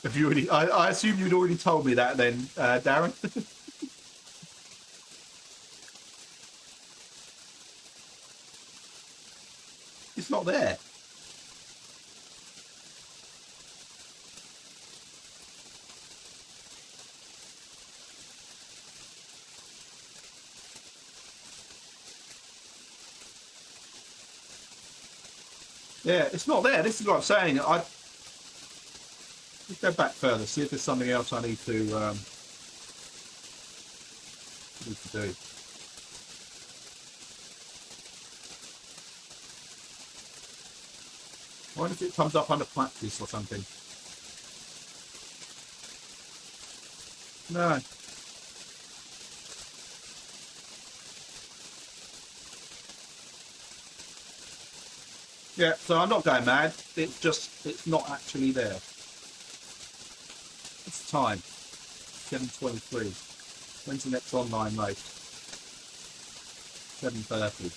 Have you already? I assume you'd already told me that then, Darren. It's not there. Yeah, it's not there. This is what I'm saying. Let's go back further, see if there's something else I need to do. I wonder if it comes up under practice or something. No. Yeah, so I'm not going mad. It's just, it's not actually there. It's time. 7:23. When's the next online race? 7:30.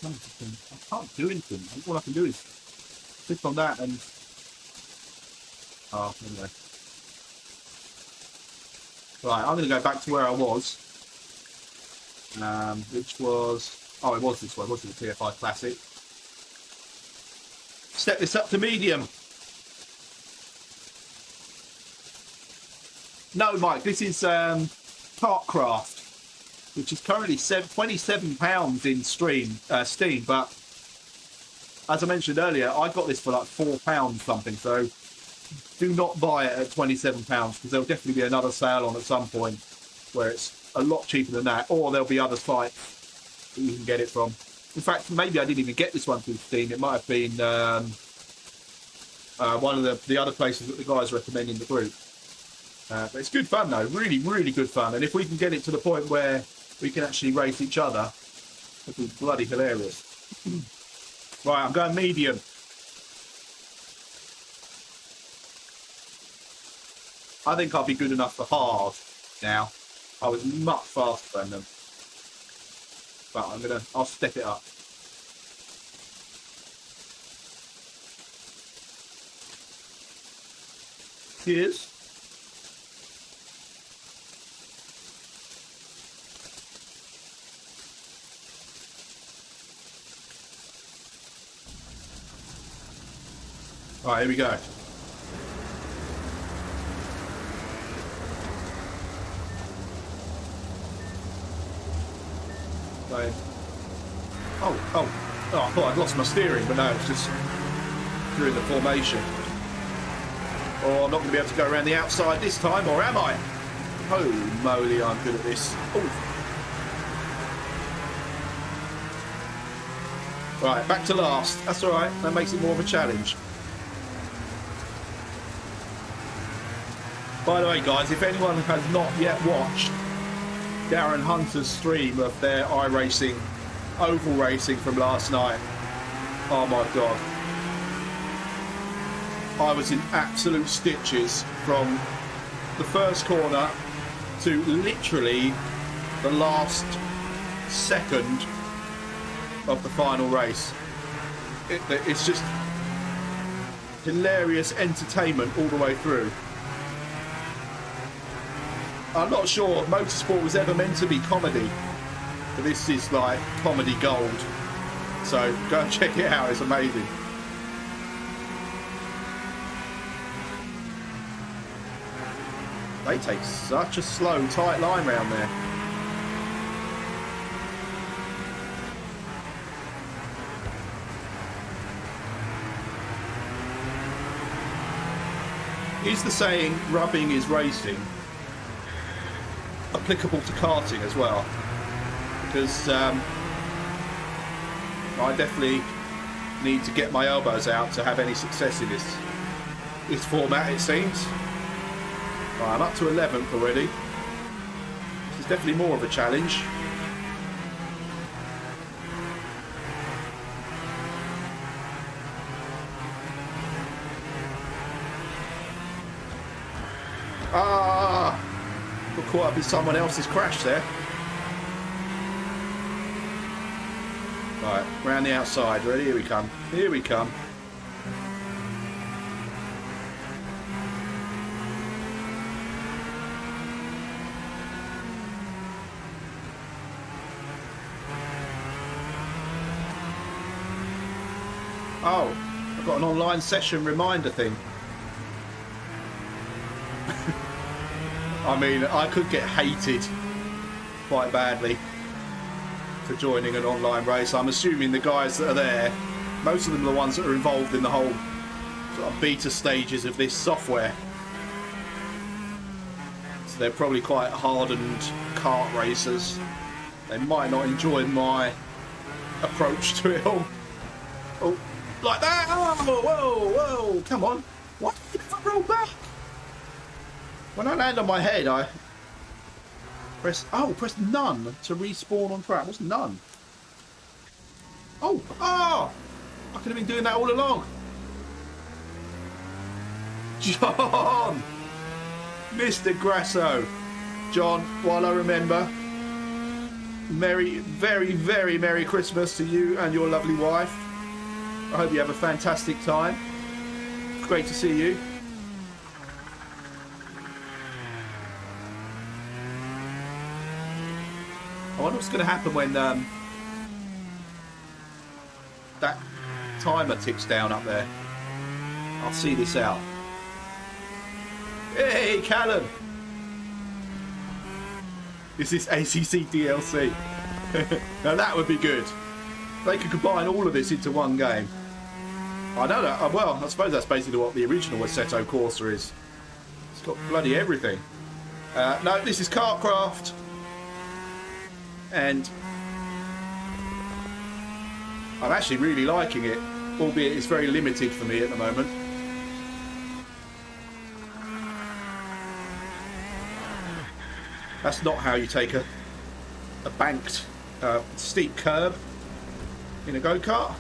I can't do anything. All I can do is click on that and... Oh, anyway. Right, I'm going to go back to where I was, which was... Oh, it was this one, wasn't it? TFI Classic. Step this up to medium. No, Mike, this is Kartcraft, which is currently £27 in Steam, but as I mentioned earlier, I got this for like £4 something, so do not buy it at £27 because there'll definitely be another sale on at some point where it's a lot cheaper than that, or there'll be other sites that you can get it from. In fact, maybe I didn't even get this one through Steam. It might have been one of the other places that the guys recommend in the group. But it's good fun though, really, really good fun. And if we can get it to the point where we can actually race each other, it'd be bloody hilarious. Right, I'm going medium. I think I'll be good enough for hard now. I was much faster than them. But I'll step it up. Cheers. Right, here we go. Right. Oh, I thought I'd lost my steering, but no, it's just through the formation. Oh, I'm not going to be able to go around the outside this time, or am I? Holy moly, I'm good at this. Ooh. Right, back to last. That's all right. That makes it more of a challenge. By the way, guys, if anyone has not yet watched Darren Hunter's stream of their iRacing oval racing from last night. Oh my god. I was in absolute stitches from the first corner to literally the last second of the final race. It's just hilarious entertainment all the way through. I'm not sure motorsport was ever meant to be comedy, but this is like comedy gold. So go and check it out, it's amazing. They take such a slow, tight line round there. Is the saying, rubbing is racing, applicable to karting as well? Because I definitely need to get my elbows out to have any success in this format, it seems. Right, I'm up to 11th already. This is definitely more of a challenge. Ah! Got caught up in someone else's crash there. Right, round the outside. Ready? Here we come. Here we come. Oh, I've got an online session reminder thing. I mean, I could get hated quite badly for joining an online race. I'm assuming the guys that are there, most of them are the ones that are involved in the whole sort of beta stages of this software. So they're probably quite hardened kart racers. They might not enjoy my approach to it all. Oh, like that! Oh, whoa, whoa, come on. Why did you never roll back? When I land on my head, I press none to respawn on track. What's none? Oh, I could have been doing that all along. John! Mr. Grasso. John, while I remember, very, very Merry Christmas to you and your lovely wife. I hope you have a fantastic time. It's great to see you. I wonder what's going to happen when that timer ticks down up there. I'll see this out. Hey, Callum! Is this ACC DLC? Now that would be good. They could combine all of this into one game. I know that. Well, I suppose that's basically what the original Assetto Corsa is. It's got bloody everything. No, this is Kartcraft. And I'm actually really liking it, albeit it's very limited for me at the moment. That's not how you take a banked steep curb in a go-kart.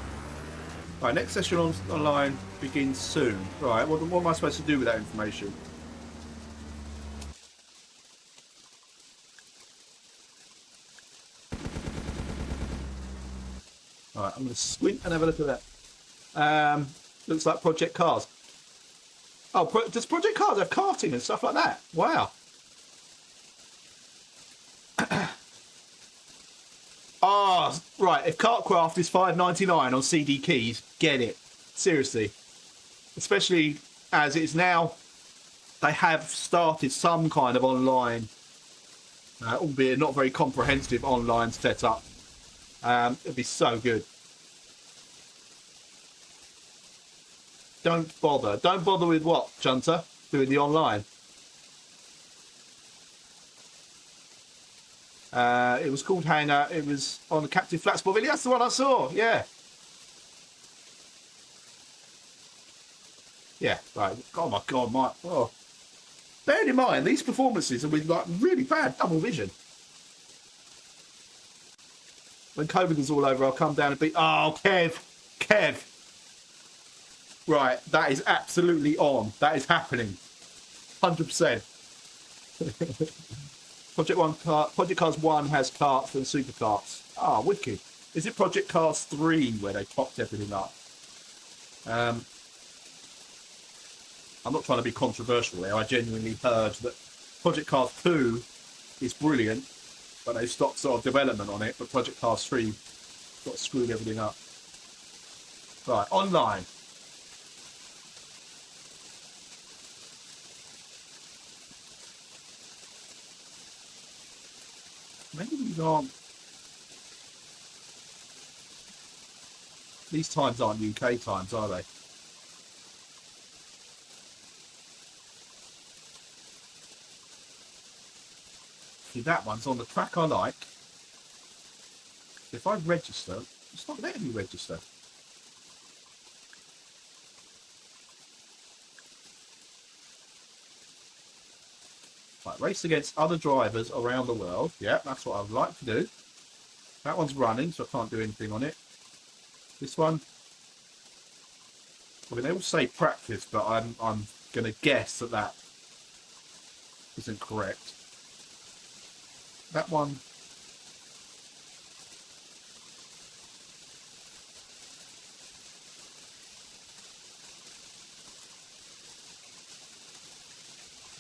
Right, next session online begins soon. Right, what am I supposed to do with that information? Alright, I'm going to squint and have a look at that. Looks like Project Cars. Oh, does Project Cars have karting and stuff like that? Wow. Ah, right. If Kartcraft is $5.99 on CD keys, get it. Seriously. Especially as it's now, they have started some kind of online, albeit not very comprehensive online setup. It'd be so good. Don't bother. Don't bother with what, Junter? Doing the online. It was called Hangar. It was on the Captive Flat Sport video. That's the one I saw. Yeah. Yeah, right. Oh my God, Mike. Oh. Bearing in mind, these performances are with like really bad double vision. When COVID is all over, I'll come down and beat... Oh, Kev. Right, that is absolutely on. That is happening. 100%. Project Cars 1 has karts and super karts. Ah, wicked. Is it Project Cars 3 where they topped everything up? I'm not trying to be controversial here. I genuinely heard that Project Cars 2 is brilliant, but they stopped sort of development on it. But Project Cars 3 got screwed everything up. Right, online. Maybe these aren't... These times aren't UK times, are they? See, that one's on the track I like. If I register, it's not letting me register. Right, race against other drivers around the world. Yeah, that's what I would like to do. That one's running, so I can't do anything on it. This one, I mean, they all say practice, but I'm going to guess that isn't correct. That one,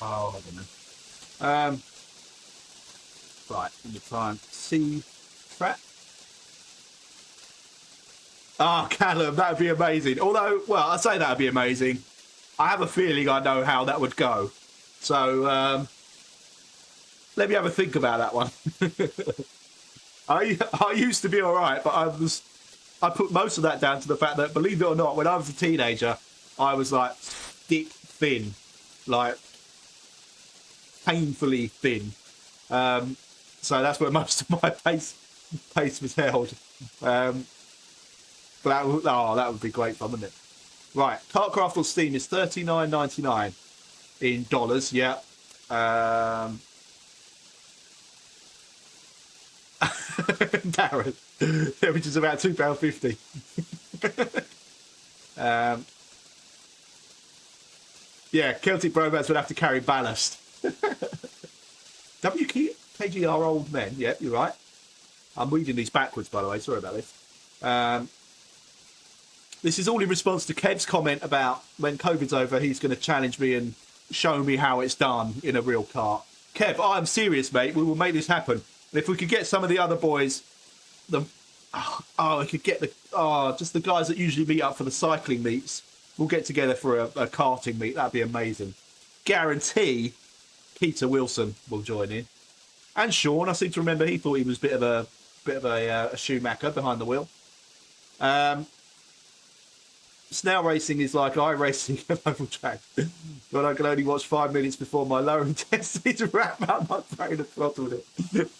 oh, I don't know. Right, let me try and see track. Ah, oh, Callum, that would be amazing. Although, well, I say that would be amazing. I have a feeling I know how that would go. So, let me have a think about that one. I used to be all right, but I put most of that down to the fact that, believe it or not, when I was a teenager, I was like thick, thin, like painfully thin. So that's where most of my pace was held. But that would be great fun, wouldn't it? Right, Kartcraft on Steam is $39.99 in dollars. Yeah. Darren, which is about £2.50. Yeah, Celtic Bromance would have to carry ballast. WKG are old men. Yeah, you're right. I'm reading these backwards, by the way. Sorry about this. This is all in response to Kev's comment about when COVID's over, he's going to challenge me and show me how it's done in a real kart. Kev, I'm serious, mate. We will make this happen. And if we could get some of the other boys, I could get just the guys that usually meet up for the cycling meets. We'll get together for a karting meet. That'd be amazing. Guarantee Peter Wilson will join in, and Sean. I seem to remember he thought he was a bit of a Schumacher behind the wheel. Snail racing is like iRacing at oval track, but I can only watch 5 minutes before my lower intensity to wrap up my brain and throttled it.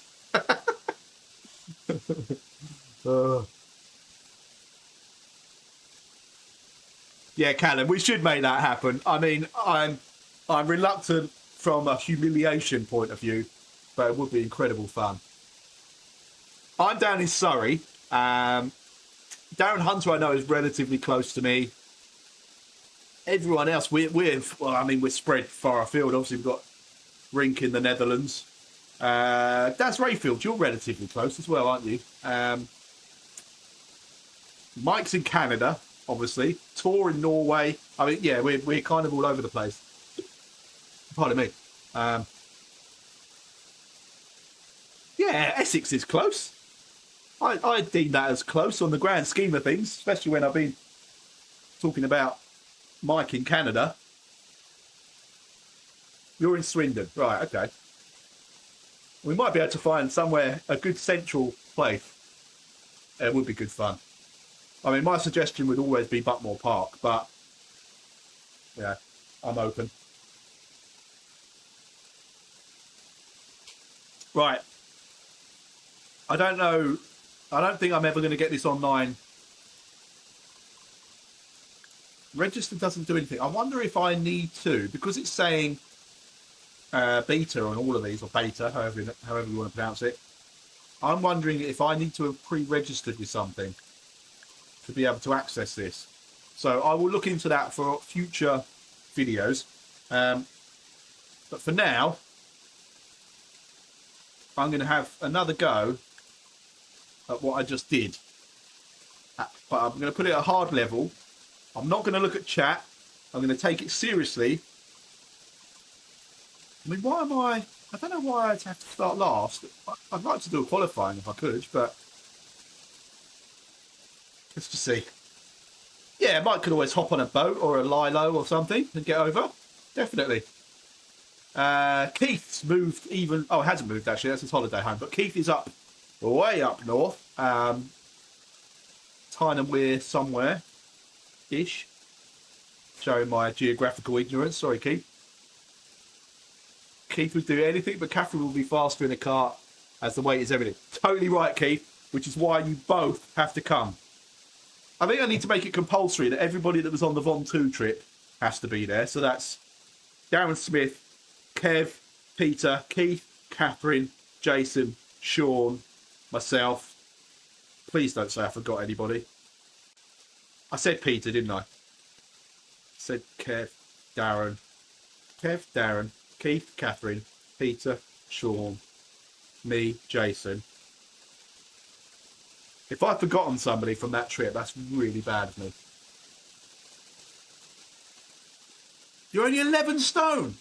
Yeah, Callum, we should make that happen. I mean, I'm reluctant from a humiliation point of view, but it would be incredible fun. I'm down in Surrey. Darren Hunter, I know, is relatively close to me. Everyone else, we're spread far afield. Obviously, we've got Rink in the Netherlands. Daz Rayfield, you're relatively close as well, aren't you? Mike's in Canada, obviously. Tor in Norway. I mean, yeah, we're kind of all over the place. Pardon me. Yeah, Essex is close. I deem that as close on the grand scheme of things, especially when I've been talking about Mike in Canada. You're in Swindon. Right, okay. We might be able to find somewhere, a good central place. It would be good fun. I mean, my suggestion would always be Buckmore Park, but yeah, I'm open. Right. I don't know. I don't think I'm ever going to get this online. Register doesn't do anything. I wonder if I need to, because it's saying beta on all of these, or beta, however you want to pronounce it. I'm wondering if I need to have pre-registered with something to be able to access this. So I will look into that for future videos. But for now, I'm going to have another go at what I just did. But I'm going to put it at a hard level. I'm not going to look at chat. I'm going to take it seriously. I mean, why am I don't know why I'd have to start last. I'd like to do a qualifying if I could, but let's just see. Yeah, Mike could always hop on a boat or a lilo or something and get over. Definitely. Keith's moved even... Oh, it hasn't moved, actually. That's his holiday home. But Keith is up, way up north. Tynemweir somewhere-ish. Showing my geographical ignorance. Sorry, Keith. Keith would do anything, but Catherine will be faster in a cart as the weight is everything. Totally right, Keith, which is why you both have to come. I think I need to make it compulsory that everybody that was on the Von 2 trip has to be there. So that's Darren Smith, Kev, Peter, Keith, Catherine, Jason, Sean, myself. Please don't say I forgot anybody. I said Peter, didn't I? Said Kev, Darren, Keith, Catherine, Peter, Sean, me, Jason. If I've forgotten somebody from that trip, that's really bad of me. You're only 11 stone.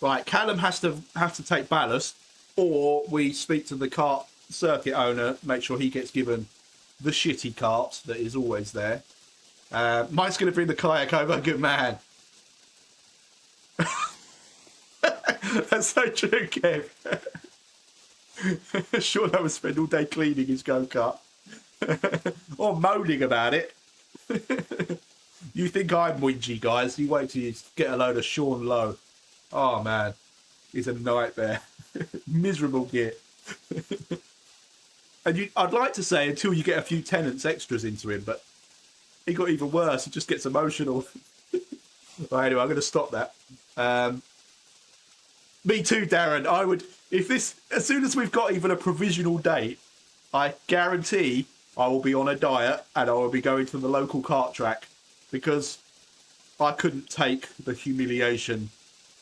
Right, Callum has to take ballast, or we speak to the kart circuit owner, make sure he gets given the shitty cart that is always there. Mike's going to bring the kayak over. Good man. That's so true, Kev. Sure, I would spend all day cleaning his go-kart. Or moaning about it. You think I'm whingy, guys. You wait till you get a load of Sean Lowe. Oh, man. He's a nightmare. Miserable git. And I'd like to say until you get a few tenants extras into him, but he got even worse. He just gets emotional. Right, anyway, I'm going to stop that. Me too, Darren. I would, if this, as soon as we've got even a provisional date, I guarantee I will be on a diet and I will be going to the local kart track because I couldn't take the humiliation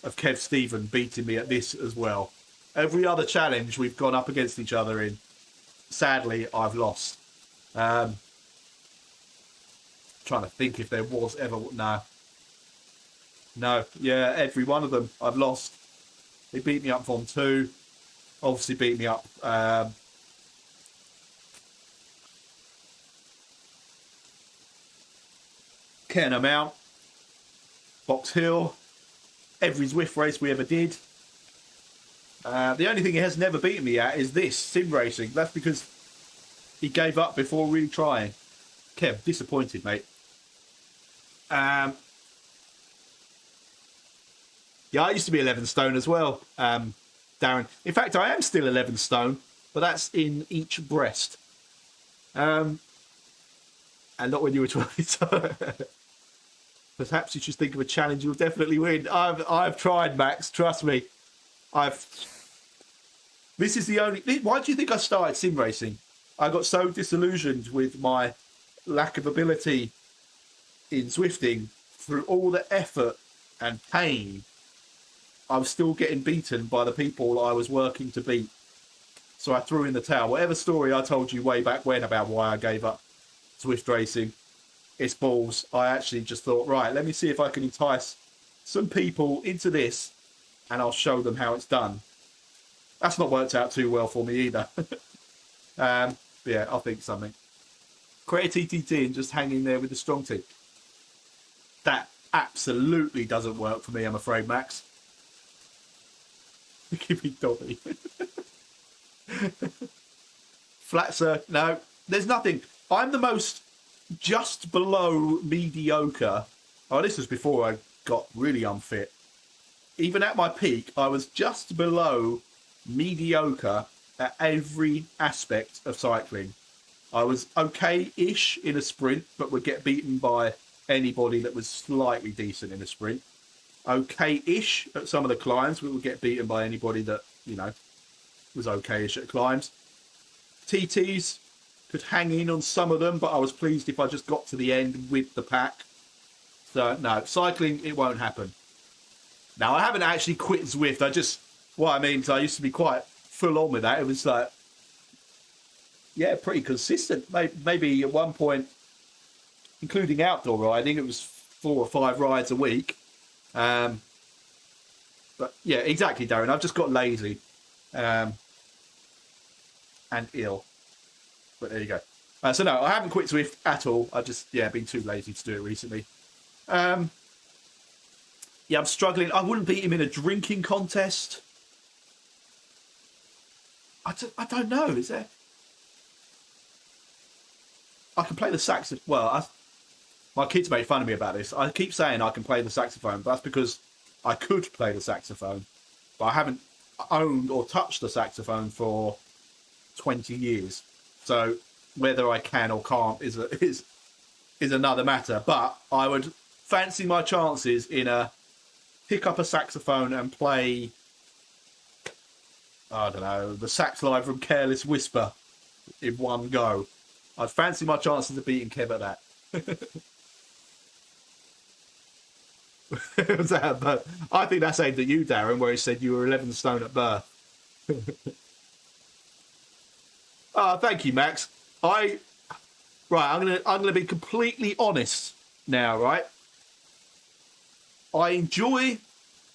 of Kev Stephen beating me at this as well. Every other challenge we've gone up against each other in, sadly, I've lost. Trying to think if there was ever... No, yeah, every one of them I've lost. They beat me up Von 2. Obviously beat me up Kenner Mount, Box Hill, every Zwift race we ever did. The only thing he has never beaten me at is this, sim racing. That's because he gave up before really trying. Kev, disappointed, mate. Yeah, I used to be 11 stone as well, Darren. In fact, I am still 11 stone, but that's in each breast. And not when you were 20. So perhaps you should think of a challenge you'll definitely win. I've tried, Max. Trust me. This is the only... Why do you think I started sim racing? I got so disillusioned with my lack of ability in Zwifting through all the effort and pain. I was still getting beaten by the people I was working to beat. So I threw in the towel. Whatever story I told you way back when about why I gave up Zwift racing, it's balls. I actually just thought, right, let me see if I can entice some people into this and I'll show them how it's done. That's not worked out too well for me either. Yeah, I'll think something. Create a TTT and just hang in there with the strong team. That absolutely doesn't work for me, I'm afraid, Max. Give me Dobby. Flat circle. No, there's nothing. I'm the most just below mediocre. Oh, this was before I got really unfit. Even at my peak, I was just below mediocre at every aspect of cycling. I was okay-ish in a sprint, but would get beaten by anybody that was slightly decent in a sprint. Okay-ish at some of the climbs, we would get beaten by anybody that, you know, was okay-ish at climbs. TTs, could hang in on some of them, but I was pleased if I just got to the end with the pack. So, no, cycling, it won't happen. Now, I haven't actually quit Zwift. I used to be quite full on with that. It was like, yeah, pretty consistent. Maybe at one point, including outdoor riding, it was 4 or 5 rides a week. But yeah, exactly, Darren. I've just got lazy and ill. But there you go. So no, I haven't quit Zwift at all. I've just, been too lazy to do it recently. I'm struggling. I wouldn't beat him in a drinking contest. I don't know. Is there? I can play the saxophone. Well, my kids make fun of me about this. I keep saying I can play the saxophone, but that's because I could play the saxophone, but I haven't owned or touched the saxophone for 20 years. So whether I can or can't is another matter. But I would fancy my chances pick up a saxophone and play, I don't know, the sax line from Careless Whisper in one go. I'd fancy my chances of beating Kev at that. But I think that's aimed at you, Darren, where he said you were 11 stone at birth. Thank you, Max. I'm gonna be completely honest now, right? I enjoy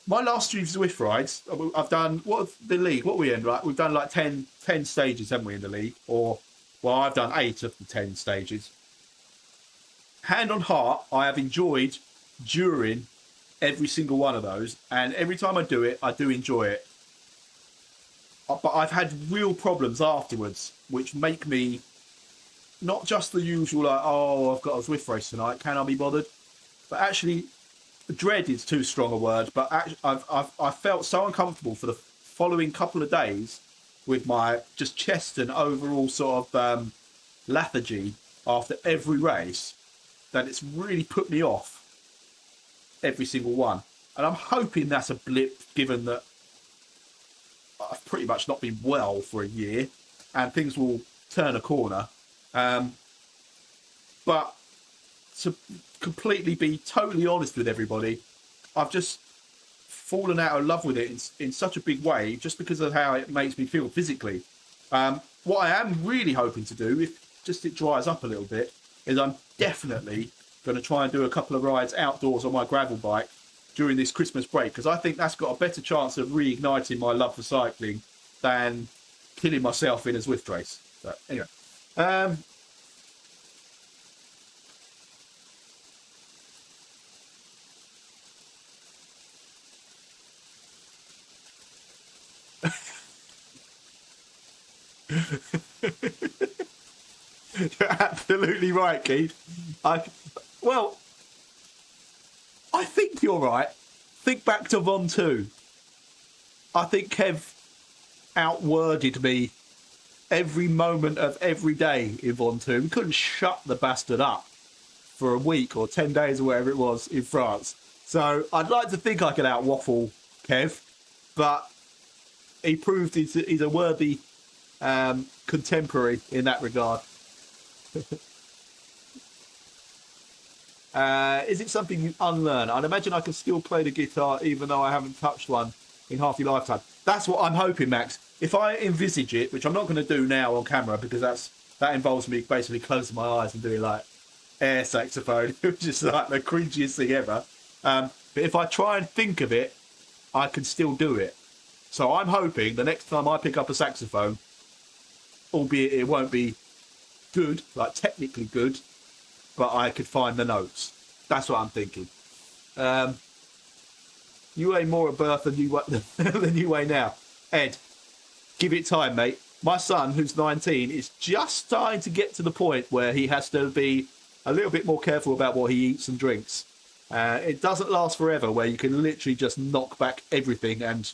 my last few Zwift rides. I've done the league. What are we in? Right, we've done like 10 stages, haven't we, in the league? I've done 8 of the 10 stages. Hand on heart, I have enjoyed during every single one of those, and every time I do it, I do enjoy it. But I've had real problems afterwards, which make me not just the usual, like, oh, I've got a Zwift race tonight, can I be bothered? But actually, dread is too strong a word, but I've felt so uncomfortable for the following couple of days with my just chest and overall sort of lethargy after every race that it's really put me off every single one. And I'm hoping that's a blip, given that I've pretty much not been well for a year and things will turn a corner. But to completely be totally honest with everybody, I've just fallen out of love with it in such a big way just because of how it makes me feel physically. What I am really hoping to do, if just it dries up a little bit, is I'm definitely going to try and do a couple of rides outdoors on my gravel bike during this Christmas break, because I think that's got a better chance of reigniting my love for cycling than killing myself in a Zwift race. So anyway, you're absolutely right, Keith. I think you're right. Think back to Von 2. I think Kev outworded me every moment of every day in Von 2. We couldn't shut the bastard up for a week or 10 days or whatever it was in France. So I'd like to think I could out-waffle Kev, but he proved he's a worthy contemporary in that regard. Is it something you unlearn? I'd imagine I can still play the guitar even though I haven't touched one in half your lifetime. That's what I'm hoping, Max. If I envisage it, which I'm not going to do now on camera because that involves me basically closing my eyes and doing like air saxophone, which is like the cringiest thing ever. But if I try and think of it, I can still do it. So I'm hoping the next time I pick up a saxophone, albeit it won't be good, like technically good, but I could find the notes. That's what I'm thinking. You weigh more at birth than you weigh now. Ed, give it time, mate. My son, who's 19, is just starting to get to the point where he has to be a little bit more careful about what he eats and drinks. It doesn't last forever, where you can literally just knock back everything and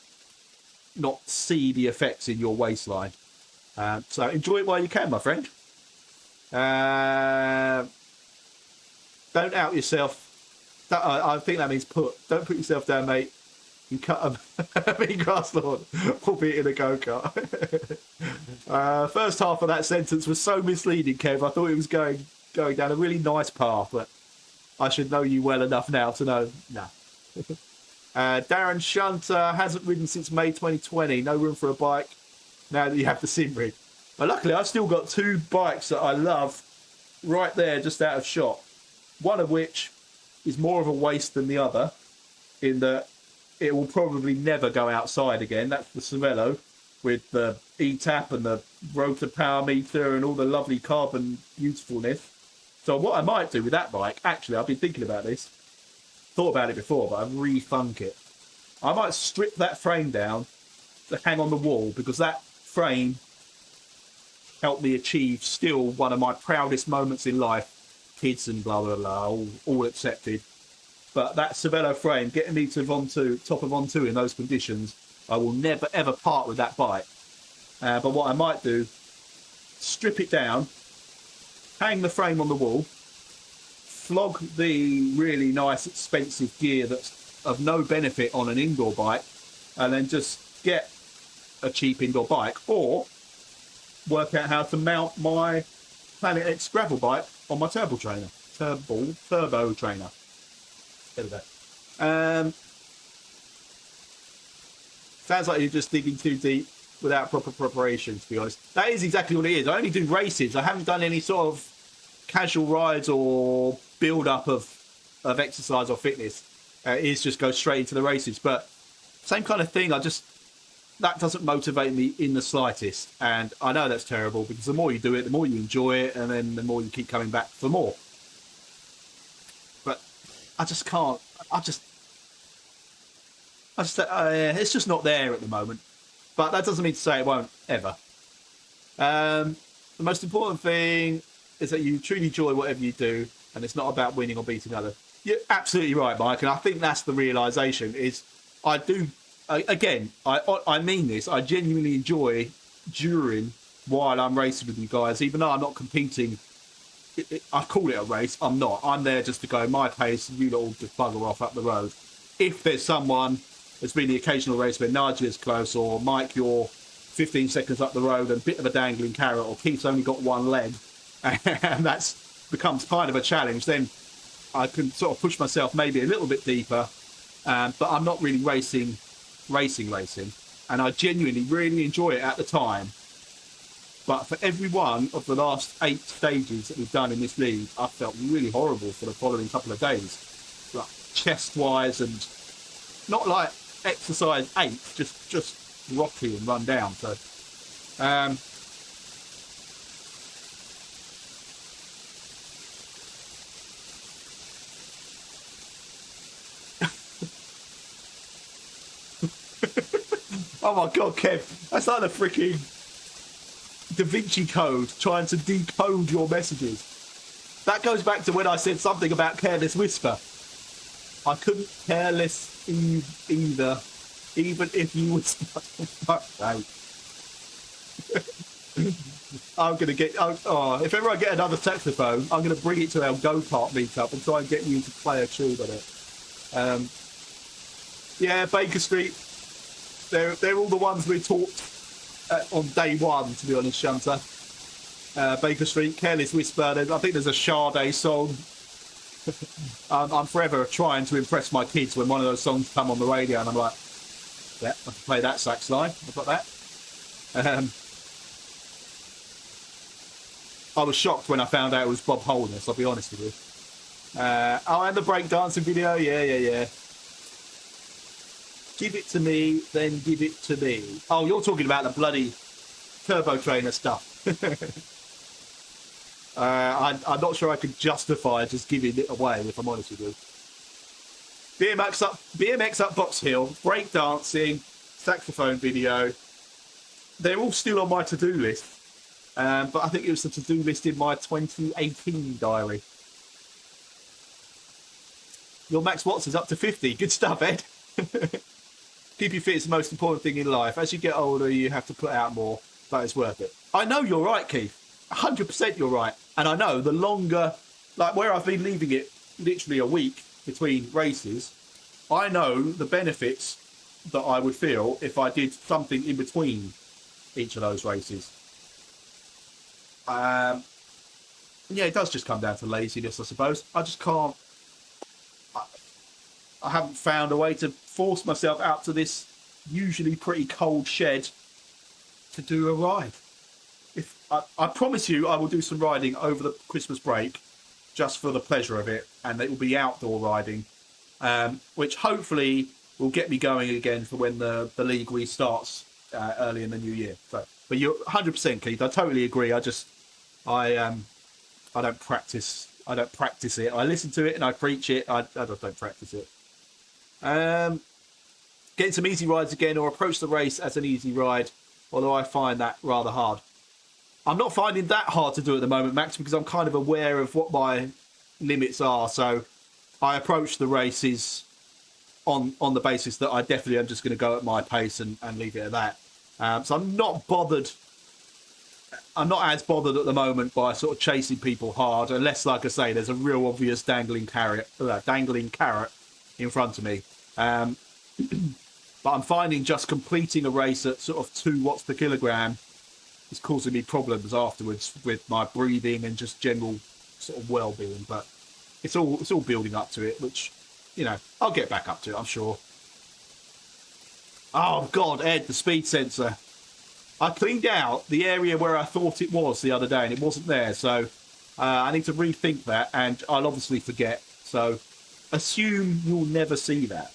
not see the effects in your waistline. So enjoy it while you can, my friend. Don't out yourself. I think that means don't put yourself down, mate. You cut a big grass lawn, albeit in a go-kart. First half of that sentence was so misleading, Kev. I thought it was going down a really nice path, but I should know you well enough now to know, no. Darren Shunter hasn't ridden since May 2020. No room for a bike now that you have the sim rig. But luckily, I've still got 2 bikes that I love right there, just out of shot. One of which is more of a waste than the other, in that it will probably never go outside again. That's the Cervelo with the E-tap and the rotor power meter and all the lovely carbon beautifulness. So what I might do with that bike, actually, I've been thinking about this, thought about it before, but I've rethunk it. I might strip that frame down to hang on the wall, because that frame helped me achieve still one of my proudest moments in life. Kids and blah, blah, blah, all accepted. But that Cervelo frame, getting me to top of On2 in those conditions, I will never, ever part with that bike. But what I might do, strip it down, hang the frame on the wall, flog the really nice, expensive gear that's of no benefit on an indoor bike, and then just get a cheap indoor bike, or work out how to mount my Planet X gravel bike on my turbo trainer. Turbo trainer. There we go. Sounds like you're just digging too deep without proper preparation, to be honest. That is exactly what it is. I only do races. I haven't done any sort of casual rides or build-up of exercise or fitness. It is just go straight into the races. But same kind of thing. That doesn't motivate me in the slightest. And I know that's terrible, because the more you do it, the more you enjoy it, and then the more you keep coming back for more. But I just can't. It's just not there at the moment. But that doesn't mean to say it won't ever. The most important thing is that you truly enjoy whatever you do, and it's not about winning or beating others. You're absolutely right, Mike, and I think that's the realisation. Is I do. Again, I mean this. I genuinely enjoy during while I'm racing with you guys, even though I'm not competing. I call it a race. I'm not. I'm there just to go my pace, and you all just bugger off up the road. If there's someone, there's been the occasional race where Nagia's close, or Mike, you're 15 seconds up the road and a bit of a dangling carrot, or Keith's only got one leg, and that becomes kind of a challenge, then I can sort of push myself maybe a little bit deeper, but I'm not really racing, and I genuinely really enjoy it at the time. But for every one of the last 8 stages that we've done in this league, I felt really horrible for the following couple of days, like chest-wise, and not like exercise 8, just rocky and run down. So, oh my God, Kev, that's like the freaking Da Vinci Code trying to decode your messages. That goes back to when I said something about Careless Whisper. I couldn't care less either, even if you would. I'm gonna get. If ever I get another saxophone, I'm gonna bring it to our go-kart meetup and try and get you to play a tune on it. Yeah, Baker Street. They're all the ones we taught on day one, to be honest, Shunter. Baker Street, Careless Whisper. I think there's a Sade song. I'm forever trying to impress my kids when one of those songs come on the radio, and I'm like, yeah, I can play that sax line. I've got that. I was shocked when I found out it was Bob Holness, I'll be honest with you. And the breakdancing video, yeah. Give it to me, then give it to me. Oh, you're talking about the bloody turbo trainer stuff. I'm not sure I could justify just giving it away, if I'm honest with you. BMX up Box Hill, breakdancing, saxophone video. They're all still on my to-do list. But I think it was the to-do list in my 2018 diary. Your Max Watson's up to 50. Good stuff, Ed. Keep you fit is the most important thing in life. As you get older, you have to put out more, but it's worth it. I know you're right, Keith. 100% you're right. And I know the longer, like where I've been leaving it literally a week between races, I know the benefits that I would feel if I did something in between each of those races. Yeah, it does just come down to laziness, I suppose. I just can't. I haven't found a way to force myself out to this usually pretty cold shed to do a ride. I promise you, I will do some riding over the Christmas break, just for the pleasure of it, and it will be outdoor riding, which hopefully will get me going again for when the league restarts early in the new year. So, but you're 100%, Keith. I totally agree. I don't practice. I don't practice it. I listen to it and I preach it. I just don't practice it. Getting some easy rides again, or approach the race as an easy ride, although I find that rather hard. I'm not finding that hard to do at the moment, Max, because I'm kind of aware of what my limits are. So I approach the races on the basis that I definitely am just going to go at my pace and leave it at that. So I'm not bothered. I'm not as bothered at the moment by sort of chasing people hard, unless, like I say, there's a real obvious dangling carrot in front of me. But I'm finding just completing a race at sort of 2 watts per kilogram is causing me problems afterwards with my breathing and just general sort of well-being. But it's all building up to it, which, you know, I'll get back up to it, I'm sure. Oh God, Ed, the speed sensor. I cleaned out the area where I thought it was the other day, and it wasn't there. So I need to rethink that, and I'll obviously forget. So assume you'll never see that,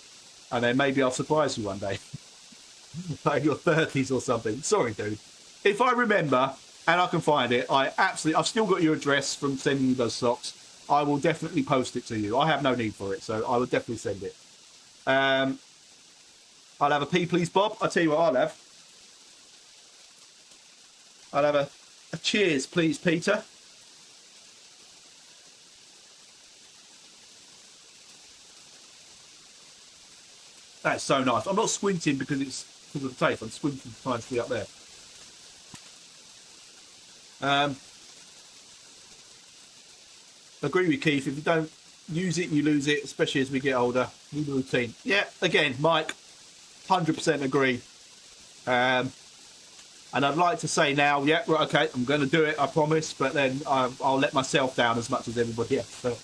and then maybe I'll surprise you one day, like in your 30s or something. Sorry, dude. If I remember and I can find it, I've still got your address from sending you those socks. I will definitely post it to you. I have no need for it, so I will definitely send it. I'll have a pee, please, Bob. I'll tell you what I'll have. I'll have a cheers, please, Peter. That's so nice. I'm not squinting because of the tape. I'm squinting to try and see up there. Agree with Keith. If you don't use it, you lose it, especially as we get older. New routine. Yeah, again, Mike, 100% agree. And I'd like to say now, yeah, right, okay, I'm going to do it, I promise, but then I'll let myself down as much as everybody else. So,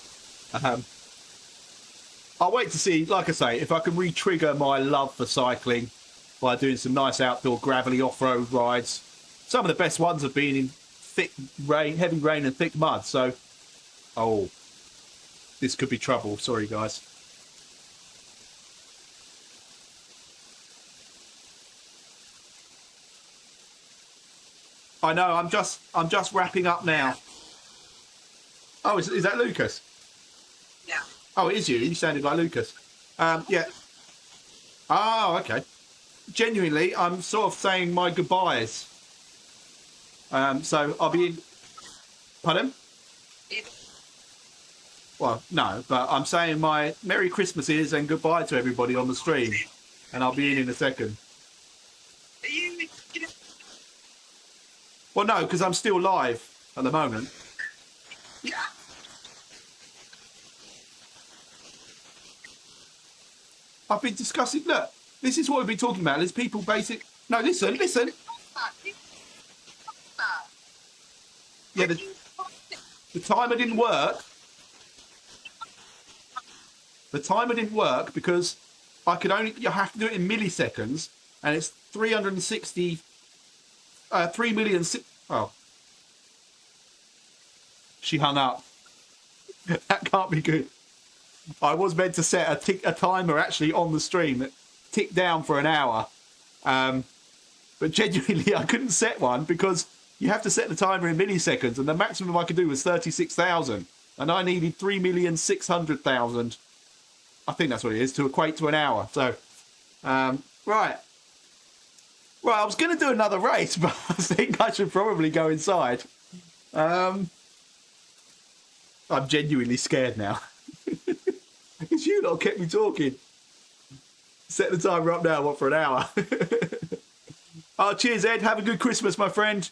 I'll wait to see, like I say, if I can re-trigger my love for cycling by doing some nice outdoor gravelly off-road rides. Some of the best ones have been in thick rain, heavy rain and thick mud, so, oh, this could be trouble. Sorry, guys. I know. I'm just wrapping up now. Oh, is that Lucas? Yeah. Oh, it is you. You sounded like Lucas. Yeah. Oh, okay. Genuinely, I'm sort of saying my goodbyes. So I'll be in. Pardon? Well, no, but I'm saying my Merry Christmases and goodbye to everybody on the stream, and I'll be in a second. Are you? Well, no, because I'm still live at the moment. Yeah. I've been discussing. Look, this is what we've been talking about. There's people basic. No, listen. Yeah, the timer didn't work. The timer didn't work because you have to do it in milliseconds, and it's 360. 3 million. Oh, she hung up. That can't be good. I was meant to set a timer actually on the stream that ticked down for an hour, but genuinely I couldn't set one because you have to set the timer in milliseconds, and the maximum I could do was 36,000, and I needed 3,600,000. I think that's what it is to equate to an hour. So, right. Right, I was going to do another race, but I think I should probably go inside. I'm genuinely scared now. It's you lot kept me talking. Set the timer up now, for an hour? Oh, cheers, Ed. Have a good Christmas, my friend.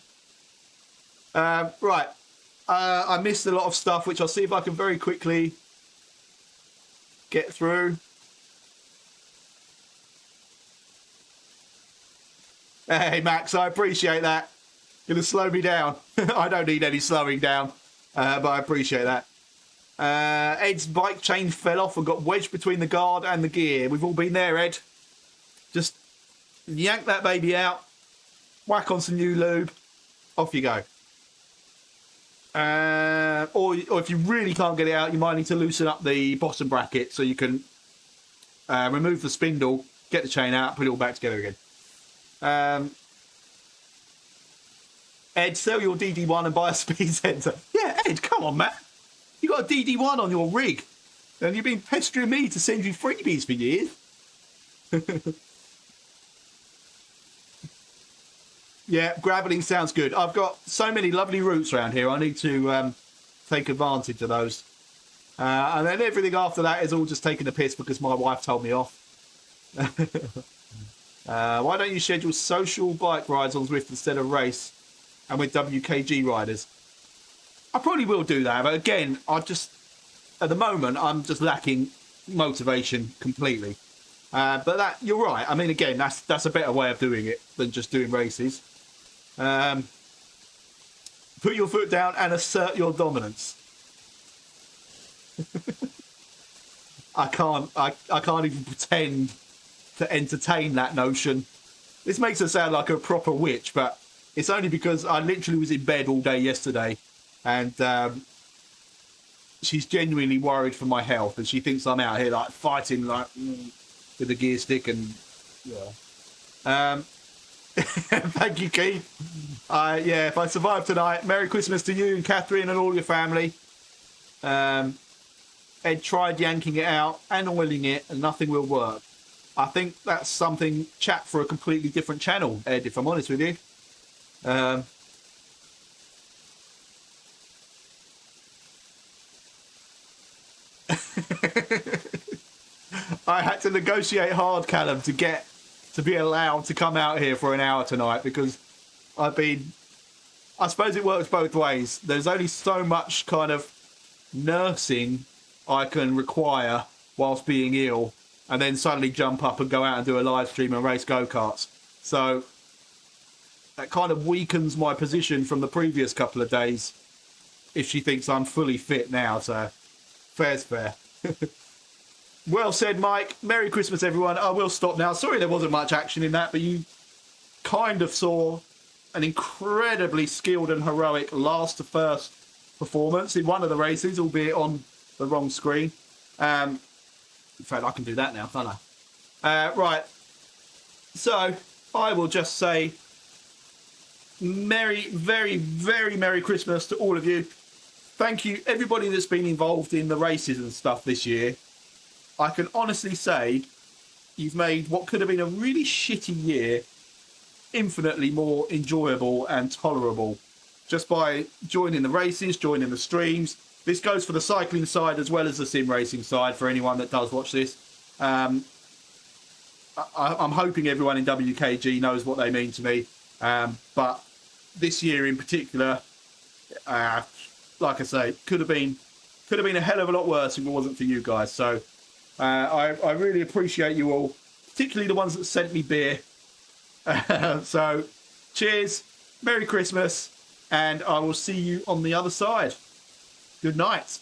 Right. I missed a lot of stuff, which I'll see if I can very quickly get through. Hey, Max, I appreciate that. Gonna slow me down. I don't need any slowing down, but I appreciate that. Ed's bike chain fell off and got wedged between the guard and the gear. We've all been there, Ed. Just yank that baby out, whack on some new lube, off you go. Or if you really can't get it out, you might need to loosen up the bottom bracket so you can remove the spindle, get the chain out, put it all back together again. Ed, sell your DD1 and buy a speed sensor. Yeah, Ed, come on, man. You got a DD1 on your rig, and you've been pestering me to send you freebies for years. Yeah, gravelling sounds good. I've got so many lovely routes around here. I need to take advantage of those. And then everything after that is all just taking a piss because my wife told me off. Why don't you schedule social bike rides on Zwift instead of race and with WKG riders? I probably will do that, but again, at the moment, I'm just lacking motivation completely. But that, you're right. I mean, again, that's a better way of doing it than just doing races. Put your foot down and assert your dominance. I can't even pretend to entertain that notion. This makes her sound like a proper witch, but it's only because I literally was in bed all day yesterday, and she's genuinely worried for my health, and she thinks I'm out here like fighting like with a gear stick and yeah. Thank you, Keith. Yeah, if I survive tonight, Merry Christmas to you and Catherine and all your family. Ed tried yanking it out and oiling it, and nothing will work. I think that's something chat for a completely different channel, Ed, if I'm honest with you. I had to negotiate hard, Callum, to be allowed to come out here for an hour tonight, because I suppose it works both ways. There's only so much kind of nursing I can require whilst being ill, and then suddenly jump up and go out and do a live stream and race go-karts. So that kind of weakens my position from the previous couple of days if she thinks I'm fully fit now. So fair's fair. Well said, Mike. Merry Christmas, everyone. I will stop now. Sorry there wasn't much action in that, but you kind of saw an incredibly skilled and heroic last to first performance in one of the races, albeit on the wrong screen. In fact, I can do that now, can't I? Right. So I will just say very, very Merry Christmas to all of you. Thank you, everybody that's been involved in the races and stuff this year. I can honestly say you've made what could have been a really shitty year infinitely more enjoyable and tolerable just by joining the races, joining the streams. This goes for the cycling side as well as the sim racing side for anyone that does watch this. I'm hoping everyone in WKG knows what they mean to me. But this year in particular, like I say, could have been a hell of a lot worse if it wasn't for you guys. So I really appreciate you all, particularly the ones that sent me beer. So cheers, Merry Christmas, and I will see you on the other side. Good night.